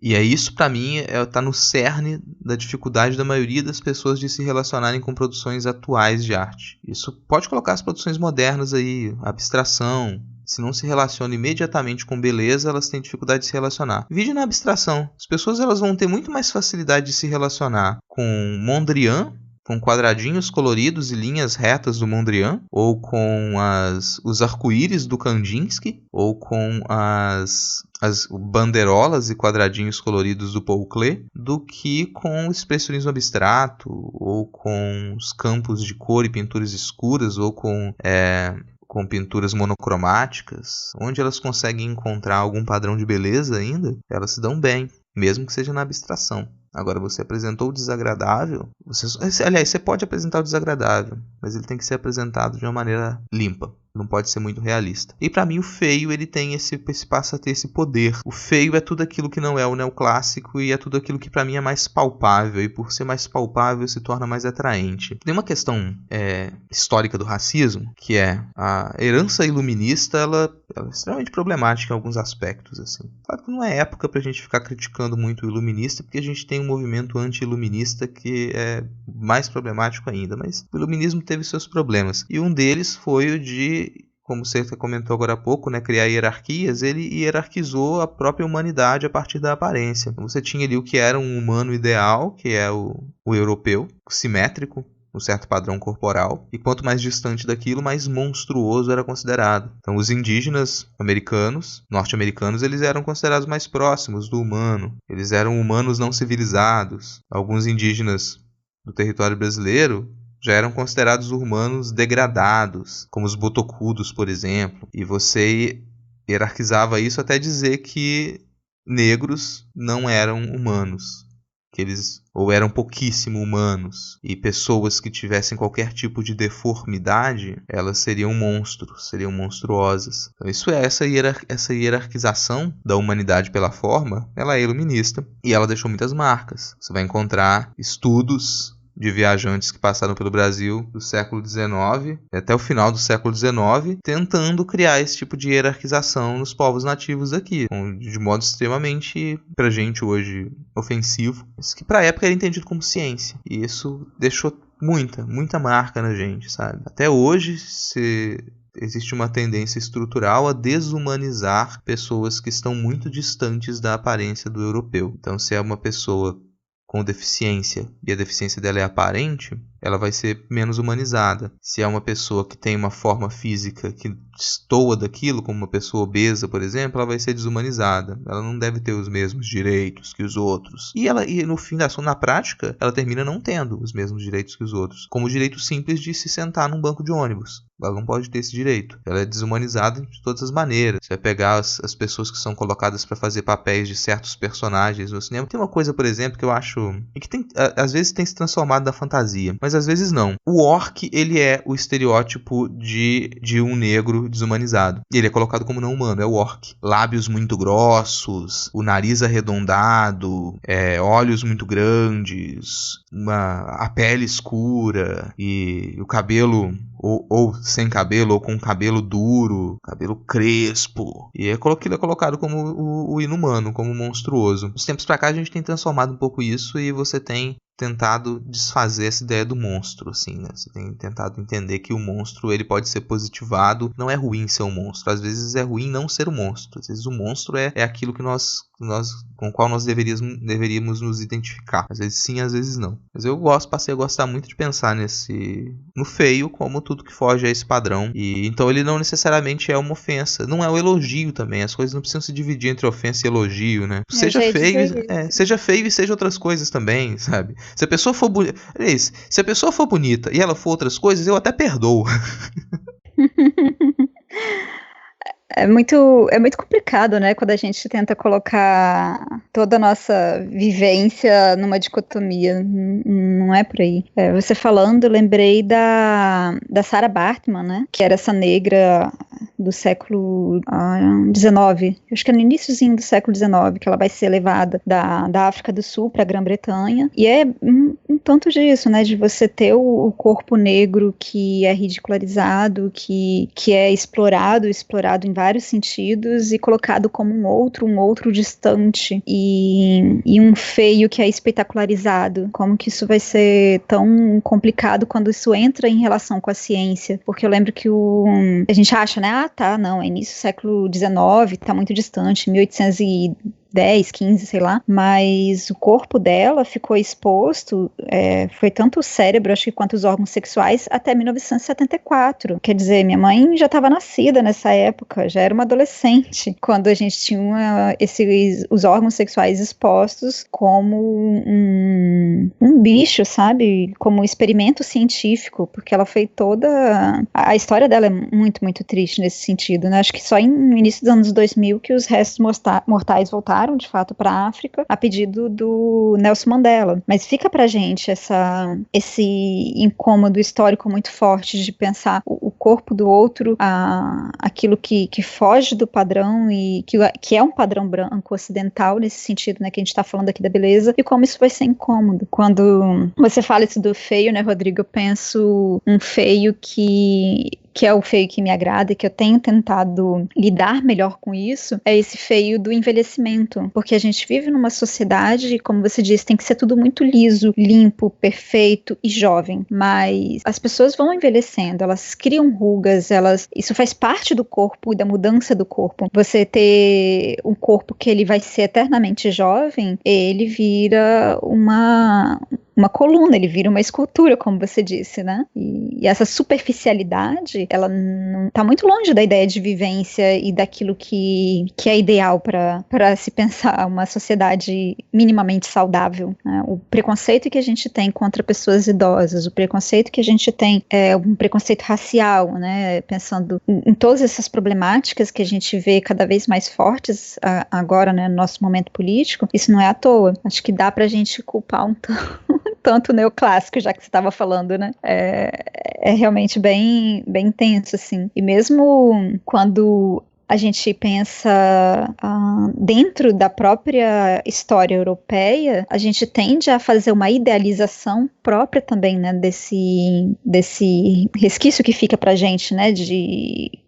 E é isso, pra mim, tá no cerne da dificuldade da maioria das pessoas de se relacionarem com produções atuais de arte. Isso pode colocar as produções modernas aí, abstração, se não se relacionam imediatamente com beleza, elas têm dificuldade de se relacionar. Vide na abstração. As pessoas elas vão ter muito mais facilidade de se relacionar com Mondrian, com quadradinhos coloridos e linhas retas do Mondrian, ou com os arco-íris do Kandinsky, ou com as bandeirolas e quadradinhos coloridos do Paul Klee, do que com o expressionismo abstrato, ou com os campos de cor e pinturas escuras, ou com pinturas monocromáticas, onde elas conseguem encontrar algum padrão de beleza ainda, elas se dão bem, mesmo que seja na abstração. Agora, você apresentou o desagradável, você pode apresentar o desagradável, mas ele tem que ser apresentado de uma maneira limpa. Não pode ser muito realista. E pra mim o feio ele passa a ter esse poder. O feio é tudo aquilo que não é o neoclássico e é tudo aquilo que pra mim é mais palpável. E por ser mais palpável se torna mais atraente. Tem uma questão histórica do racismo, que é a herança iluminista, ela é extremamente problemática em alguns aspectos. Assim. Claro que não é época pra gente ficar criticando muito o iluminista, porque a gente tem um movimento anti-iluminista que é mais problemático ainda. Mas o iluminismo teve seus problemas. E um deles foi o de, como você comentou agora há pouco, né, criar hierarquias. Ele hierarquizou a própria humanidade a partir da aparência. Então, você tinha ali o que era um humano ideal, que é o europeu, simétrico, um certo padrão corporal, e quanto mais distante daquilo, mais monstruoso era considerado. Então, os indígenas norte-americanos, eles eram considerados mais próximos do humano. Eles eram humanos não civilizados. Alguns indígenas do território brasileiro já eram considerados humanos degradados, como os botocudos, por exemplo. E você hierarquizava isso até dizer que negros não eram humanos, que eles ou eram pouquíssimo humanos, e pessoas que tivessem qualquer tipo de deformidade, elas seriam monstros, seriam monstruosas. Então isso é essa hierarquização da humanidade pela forma, ela é iluminista, e ela deixou muitas marcas. Você vai encontrar estudos de viajantes que passaram pelo Brasil do século XIX até o final do século XIX, tentando criar esse tipo de hierarquização nos povos nativos daqui, de modo extremamente, pra gente hoje, ofensivo, mas que pra época era entendido como ciência. E isso deixou muita marca na gente, sabe? Até hoje, existe uma tendência estrutural a desumanizar pessoas que estão muito distantes da aparência do europeu. Então, se é uma pessoa com deficiência e a deficiência dela é aparente, ela vai ser menos humanizada. Se é uma pessoa que tem uma forma física que destoa daquilo, como uma pessoa obesa, por exemplo, ela vai ser desumanizada. Ela não deve ter os mesmos direitos que os outros. E no fim na prática, ela termina não tendo os mesmos direitos que os outros. Como o direito simples de se sentar num banco de ônibus. Ela não pode ter esse direito. Ela é desumanizada de todas as maneiras. Você vai pegar as pessoas que são colocadas para fazer papéis de certos personagens no cinema. Tem uma coisa, por exemplo, que eu acho que às vezes tem se transformado na fantasia, mas às vezes não. O orc, ele é o estereótipo de um negro desumanizado. E ele é colocado como não humano, é o orc. Lábios muito grossos, o nariz arredondado, olhos muito grandes, a pele escura e o cabelo ou sem cabelo, ou com cabelo duro, cabelo crespo. E aquilo é colocado como o inumano, como monstruoso. Dos tempos pra cá a gente tem transformado um pouco isso e você tem tentado desfazer essa ideia do monstro, assim, né? Você tem tentado entender que o monstro, ele pode ser positivado. Não é ruim ser um monstro. Às vezes é ruim não ser um monstro. Às vezes o monstro é aquilo que com o qual nós deveríamos nos identificar. Às vezes sim, às vezes não. Mas eu passei a gostar muito de pensar no feio como tudo que foge a esse padrão. E então ele não necessariamente é uma ofensa. Não é um elogio também. As coisas não precisam se dividir entre ofensa e elogio, né? Seja feio e seja outras coisas também, sabe? Se a pessoa for bonita e ela for outras coisas, eu até perdoo. É muito complicado, né, quando a gente tenta colocar toda a nossa vivência numa dicotomia. Não é por aí. Você falando, eu lembrei da Sarah Baartman, né, que era essa negra do século XIX, acho que é no iníciozinho do século XIX, que ela vai ser levada da África do Sul para a Grã-Bretanha, e é um tanto disso, né, de você ter o corpo negro que é ridicularizado, que é explorado em vários sentidos e colocado como um outro distante e um feio que é espetacularizado. Como que isso vai ser tão complicado quando isso entra em relação com a ciência? Porque eu lembro que a gente acha, né, tá, não, é início do século XIX, tá muito distante, 1810, 15, sei lá, mas o corpo dela ficou exposto, foi tanto o cérebro, acho que quanto os órgãos sexuais, até 1974. Quer dizer, minha mãe já estava nascida nessa época, já era uma adolescente, quando a gente tinha os órgãos sexuais expostos como um bicho, sabe? Como um experimento científico, porque ela foi toda... A história dela é muito, muito triste nesse sentido, né? Acho que só no início dos anos 2000 que os restos mortais voltaram, de fato, para a África, a pedido do Nelson Mandela. Mas fica pra gente esse incômodo histórico muito forte de pensar o corpo do outro, aquilo que foge do padrão e que é um padrão branco ocidental nesse sentido, né, que a gente está falando aqui da beleza, e como isso vai ser incômodo. Quando você fala isso do feio, né, Rodrigo, eu penso um feio que é o feio que me agrada e que eu tenho tentado lidar melhor com isso, é esse feio do envelhecimento, porque a gente vive numa sociedade, como você disse, tem que ser tudo muito liso, limpo, perfeito e jovem, mas as pessoas vão envelhecendo, elas criam rugas, isso faz parte do corpo e da mudança do corpo. Você ter um corpo que ele vai ser eternamente jovem, ele vira uma coluna, ele vira uma escultura, como você disse, né? E essa superficialidade, ela não tá muito longe da ideia de vivência e daquilo que é ideal para se pensar uma sociedade minimamente saudável, né? O preconceito que a gente tem contra pessoas idosas, o preconceito que a gente tem é um preconceito racial, né? Pensando em todas essas problemáticas que a gente vê cada vez mais fortes agora, né, no nosso momento político, isso não é à toa. Acho que dá pra gente culpar tanto neoclássico, já que você estava falando, né? É realmente bem, bem intenso, assim. E mesmo quando a gente pensa dentro da própria história europeia, a gente tende a fazer uma idealização própria também, né, desse resquício que fica pra gente, né,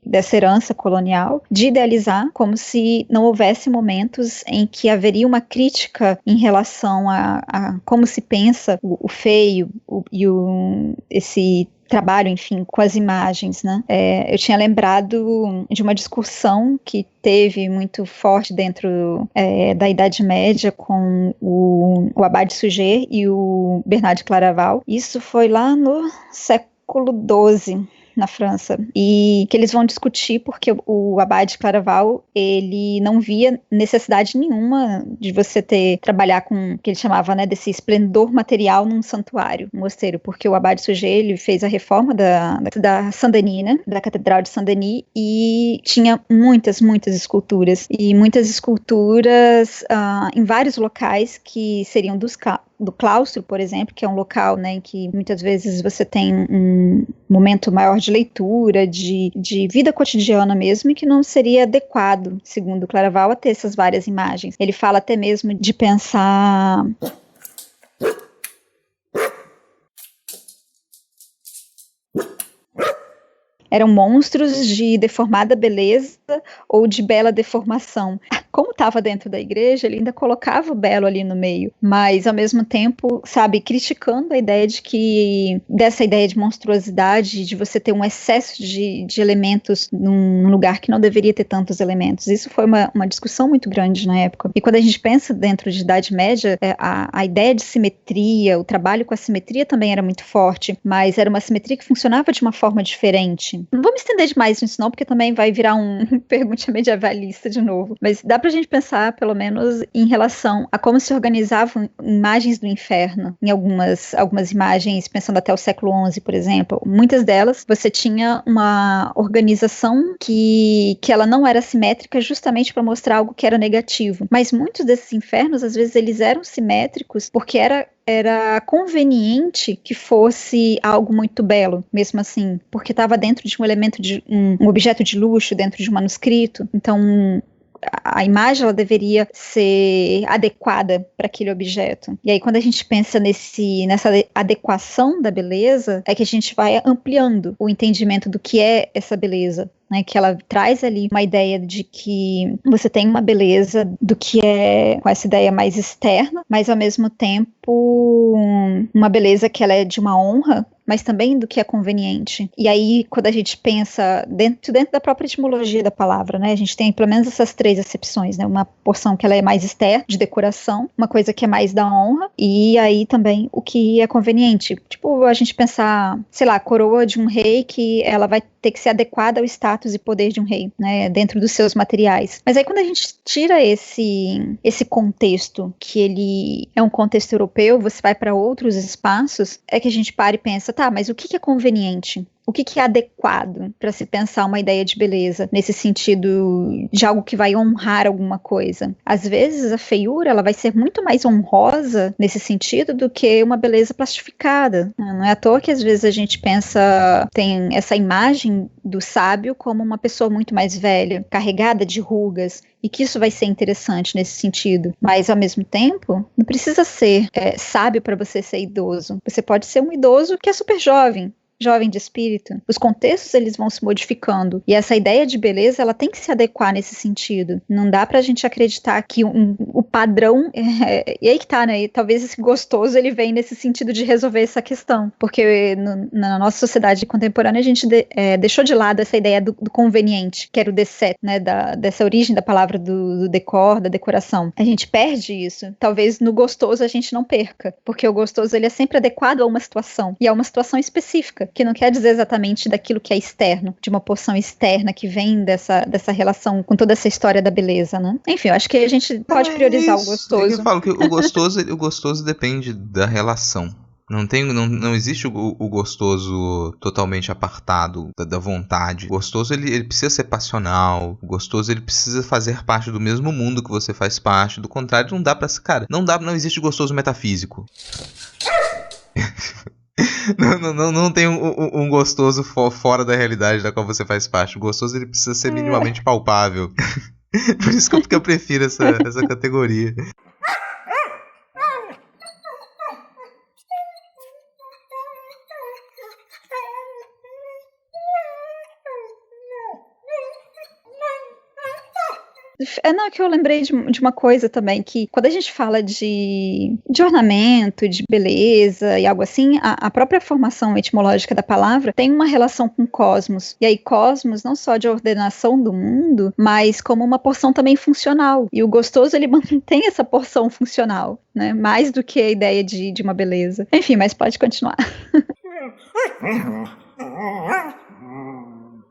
dessa herança colonial, de idealizar como se não houvesse momentos em que haveria uma crítica em relação a como se pensa o feio esse trabalho, enfim, com as imagens, né? Eu tinha lembrado de uma discussão que teve muito forte dentro da Idade Média com o Abade Suger e o Bernard de Claraval. Isso foi lá no século XII, na França, e que eles vão discutir porque o Abade de Claraval, ele não via necessidade nenhuma de você trabalhar com o que ele chamava, né, desse esplendor material num santuário, um mosteiro, porque o Abade Suger, ele fez a reforma da Saint-Denis, né, da Catedral de Saint-Denis, e tinha muitas esculturas, e muitas esculturas em vários locais que seriam do claustro, por exemplo, que é um local, né, em que muitas vezes você tem um momento maior de leitura, de vida cotidiana mesmo, e que não seria adequado, segundo Claraval, a ter essas várias imagens. Ele fala até mesmo de pensar... Eram monstros de deformada beleza ou de bela deformação. Como estava dentro da igreja, ele ainda colocava o belo ali no meio, mas ao mesmo tempo, sabe, criticando a ideia dessa ideia de monstruosidade, de você ter um excesso de elementos num lugar que não deveria ter tantos elementos. Isso foi uma discussão muito grande na época. E quando a gente pensa dentro de Idade Média, a ideia de simetria, o trabalho com a simetria também era muito forte, mas era uma simetria que funcionava de uma forma diferente. Não vou me estender demais nisso não, porque também vai virar pergunta medievalista de novo, mas dá pra gente pensar, pelo menos, em relação a como se organizavam imagens do inferno, em algumas imagens, pensando até o século XI, por exemplo. Muitas delas, você tinha uma organização que ela não era simétrica justamente para mostrar algo que era negativo, mas muitos desses infernos, às vezes, eles eram simétricos porque era conveniente que fosse algo muito belo, mesmo assim, porque estava dentro de um elemento de um objeto de luxo, dentro de um manuscrito. Então a imagem ela deveria ser adequada para aquele objeto. E aí quando a gente pensa nessa adequação da beleza, é que a gente vai ampliando o entendimento do que é essa beleza, né, que ela traz ali uma ideia de que você tem uma beleza do que é com essa ideia mais externa, mas ao mesmo tempo uma beleza que ela é de uma honra mas também do que é conveniente. E aí, quando a gente pensa dentro da própria etimologia da palavra, né, a gente tem pelo menos essas 3 acepções, né, uma porção que ela é mais externa, de decoração, uma coisa que é mais da honra, e aí também o que é conveniente. Tipo, a gente pensar, sei lá, a coroa de um rei, que ela vai ter que ser adequada ao status e poder de um rei, né, dentro dos seus materiais. Mas aí quando a gente tira esse contexto, que ele é um contexto europeu, você vai para outros espaços, é que a gente para e pensa, tá, mas o que é conveniente? O que é adequado para se pensar uma ideia de beleza, nesse sentido de algo que vai honrar alguma coisa? Às vezes a feiura ela vai ser muito mais honrosa nesse sentido do que uma beleza plastificada. Não é à toa que às vezes a gente pensa, tem essa imagem do sábio como uma pessoa muito mais velha, carregada de rugas, e que isso vai ser interessante nesse sentido. Mas, ao mesmo tempo, não precisa ser sábio para você ser idoso. Você pode ser um idoso que é super jovem de espírito. Os contextos, eles vão se modificando. E essa ideia de beleza, ela tem que se adequar nesse sentido. Não dá pra gente acreditar que o padrão... E aí que tá, né? E talvez esse gostoso, ele vem nesse sentido de resolver essa questão. Porque na nossa sociedade contemporânea, a gente deixou de lado essa ideia do conveniente, que era o decet, né? Dessa origem da palavra do decor, da decoração. A gente perde isso. Talvez no gostoso a gente não perca. Porque o gostoso, ele é sempre adequado a uma situação. E a uma situação específica, que não quer dizer exatamente daquilo que é externo, de uma porção externa que vem dessa relação com toda essa história da beleza, né? Enfim, eu acho que a gente pode priorizar o gostoso. Eu falo que o gostoso depende da relação. Não existe o gostoso totalmente apartado da vontade. O gostoso, ele precisa ser passional. O gostoso, ele precisa fazer parte do mesmo mundo que você faz parte. Do contrário, não dá pra... Cara, não existe gostoso metafísico. Não tem um gostoso fora da realidade da qual você faz parte. O gostoso, ele precisa ser minimamente palpável. Por isso que eu prefiro essa categoria. Não, é que eu lembrei de uma coisa também, que quando a gente fala de ornamento, de beleza e algo assim, a própria formação etimológica da palavra tem uma relação com cosmos. E aí cosmos não só de ordenação do mundo, mas como uma porção também funcional. E o gostoso, ele mantém essa porção funcional, né? Mais do que a ideia de uma beleza. Enfim, mas pode continuar.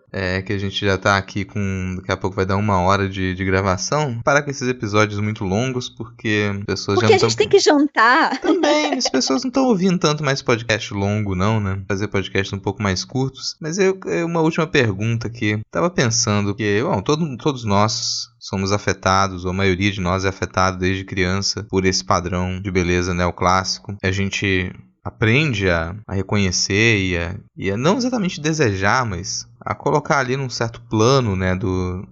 É que a gente já tá aqui com... Daqui a pouco vai dar 1 hora de gravação. Parar com esses episódios muito longos, porque as pessoas já não estão... Porque a gente tem que jantar. Também, as pessoas não estão ouvindo tanto mais podcast longo, não, né? Fazer podcasts um pouco mais curtos. Mas uma última pergunta aqui. Tava pensando que, bom, todos nós somos afetados, ou a maioria de nós é afetado desde criança por esse padrão de beleza neoclássico. A gente aprende a reconhecer e a não exatamente desejar, mas a colocar ali num certo plano, né,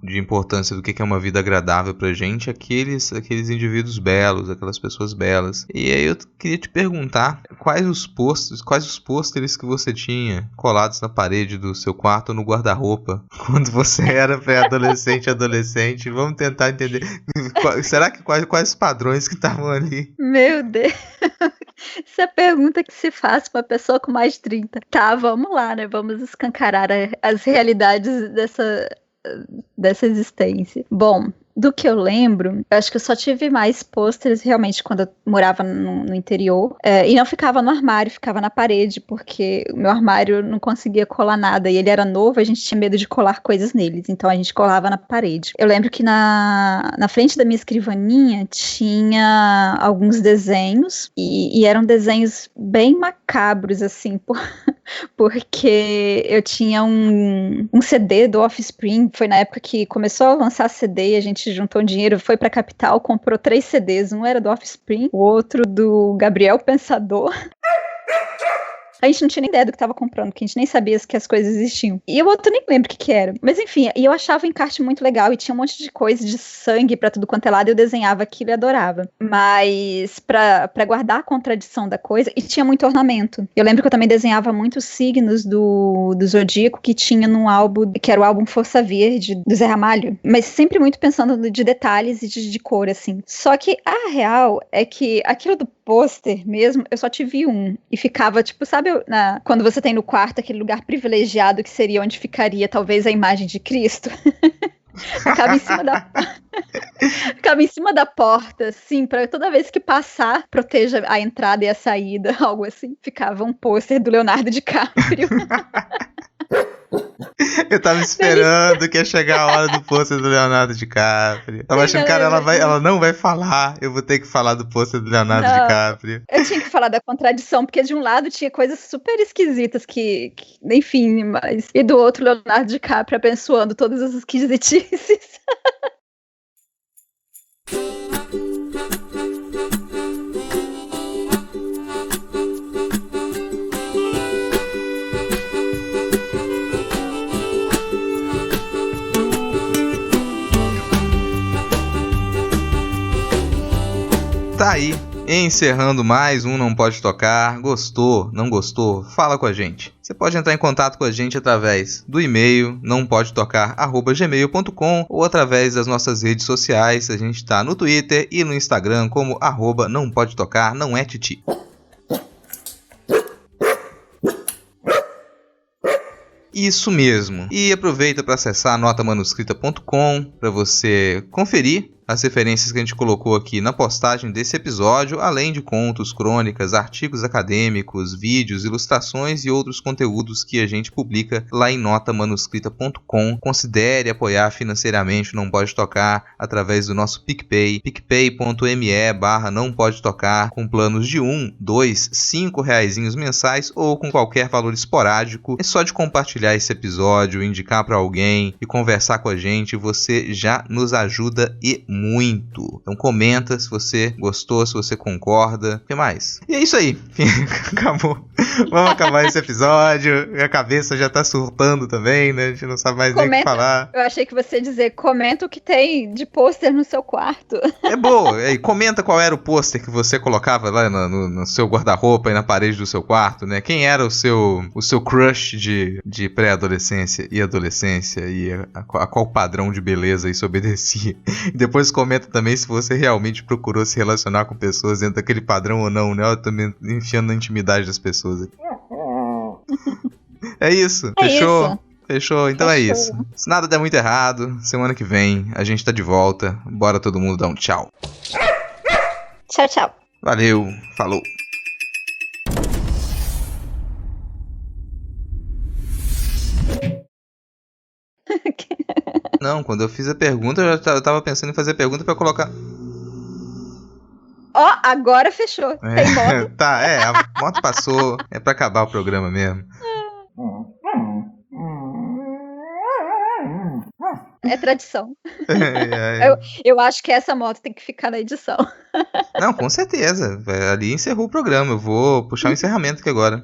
de importância do que é uma vida agradável pra gente, aqueles indivíduos belos, aquelas pessoas belas. E aí eu queria te perguntar quais os pôsteres que você tinha colados na parede do seu quarto ou no guarda-roupa quando você era pré-adolescente, adolescente. Vamos tentar entender. Será que quais os padrões que estavam ali? Meu Deus! Essa é a pergunta que se faz para uma pessoa com mais de 30. Tá, vamos lá, né? Vamos escancarar as realidades dessa existência. Bom, do que eu lembro, eu acho que eu só tive mais pôsteres realmente quando eu morava no interior. E não ficava no armário, ficava na parede, porque o meu armário não conseguia colar nada. E ele era novo, a gente tinha medo de colar coisas neles. Então a gente colava na parede. Eu lembro que na frente da minha escrivaninha tinha alguns desenhos. E eram desenhos bem macabros, assim, porque eu tinha um CD do Offspring. Foi na época que começou a lançar CD e a gente juntou dinheiro, foi pra capital, comprou 3 CDs. Um era do Offspring, o outro do Gabriel Pensador. A gente não tinha nem ideia do que estava comprando, porque a gente nem sabia que as coisas existiam. E o outro nem lembro o que era. Mas enfim, eu achava o encarte muito legal e tinha um monte de coisa de sangue pra tudo quanto é lado, e eu desenhava aquilo e adorava. Mas pra guardar a contradição da coisa, e tinha muito ornamento. Eu lembro que eu também desenhava muitos signos do Zodíaco que tinha num álbum, que era o álbum Força Verde, do Zé Ramalho. Mas sempre muito pensando de detalhes e de cor, assim. Só que a real é que aquilo do pôster mesmo, eu só tive um. E ficava, tipo, sabe sabe quando você tem no quarto aquele lugar privilegiado que seria onde ficaria talvez a imagem de Cristo? Ficava em cima da porta, assim, pra toda vez que passar, proteja a entrada e a saída, algo assim. Ficava um pôster do Leonardo DiCaprio. Eu tava esperando que ia chegar a hora do pôster do Leonardo DiCaprio. Tava achando, cara, ela não vai falar. Eu vou ter que falar do pôster do Leonardo DiCaprio. Eu tinha que falar da contradição, porque de um lado tinha coisas super esquisitas que enfim, mas... E do outro, Leonardo DiCaprio abençoando todas as esquisitices. Tá aí, encerrando mais um Não Pode Tocar. Gostou? Não gostou? Fala com a gente. Você pode entrar em contato com a gente através do e-mail nãopodetocar@gmail.com ou através das nossas redes sociais. A gente tá no Twitter e no Instagram como @nãopodetocar, não é titi. Isso mesmo. E aproveita para acessar notamanuscrita.com para você conferir as referências que a gente colocou aqui na postagem desse episódio, além de contos, crônicas, artigos acadêmicos, vídeos, ilustrações e outros conteúdos que a gente publica lá em notamanuscrita.com. Considere apoiar financeiramente o Não Pode Tocar através do nosso PicPay, picpay.me/não pode tocar, com planos de 1, 2, 5 reaisinhos mensais ou com qualquer valor esporádico. É só de compartilhar esse episódio, indicar para alguém e conversar com a gente, você já nos ajuda e muito. Então comenta se você gostou, se você concorda. O que mais? E é isso aí. Acabou. Vamos acabar esse episódio. Minha cabeça já tá surtando também, né? A gente não sabe mais nem o que falar. Eu achei que você ia dizer, comenta o que tem de pôster no seu quarto. É boa. E comenta qual era o pôster que você colocava lá no seu guarda-roupa e na parede do seu quarto, né? Quem era o seu crush de pré-adolescência e adolescência e a qual padrão de beleza isso obedecia. E depois comenta também se você realmente procurou se relacionar com pessoas dentro daquele padrão ou não, né? Eu também enfiando na intimidade das pessoas aqui. É isso, fechou? Isso. Fechou, então é isso. Se nada der muito errado, semana que vem a gente tá de volta. Bora todo mundo dar um tchau. Tchau, tchau. Valeu, falou. Não, quando eu fiz a pergunta, eu tava pensando em fazer a pergunta pra colocar... Ó, agora fechou. Tem moto. Tá, a moto passou. É pra acabar o programa mesmo. É tradição. Eu acho que essa moto tem que ficar na edição. Não, com certeza. Ali encerrou o programa. Eu vou puxar o encerramento aqui agora.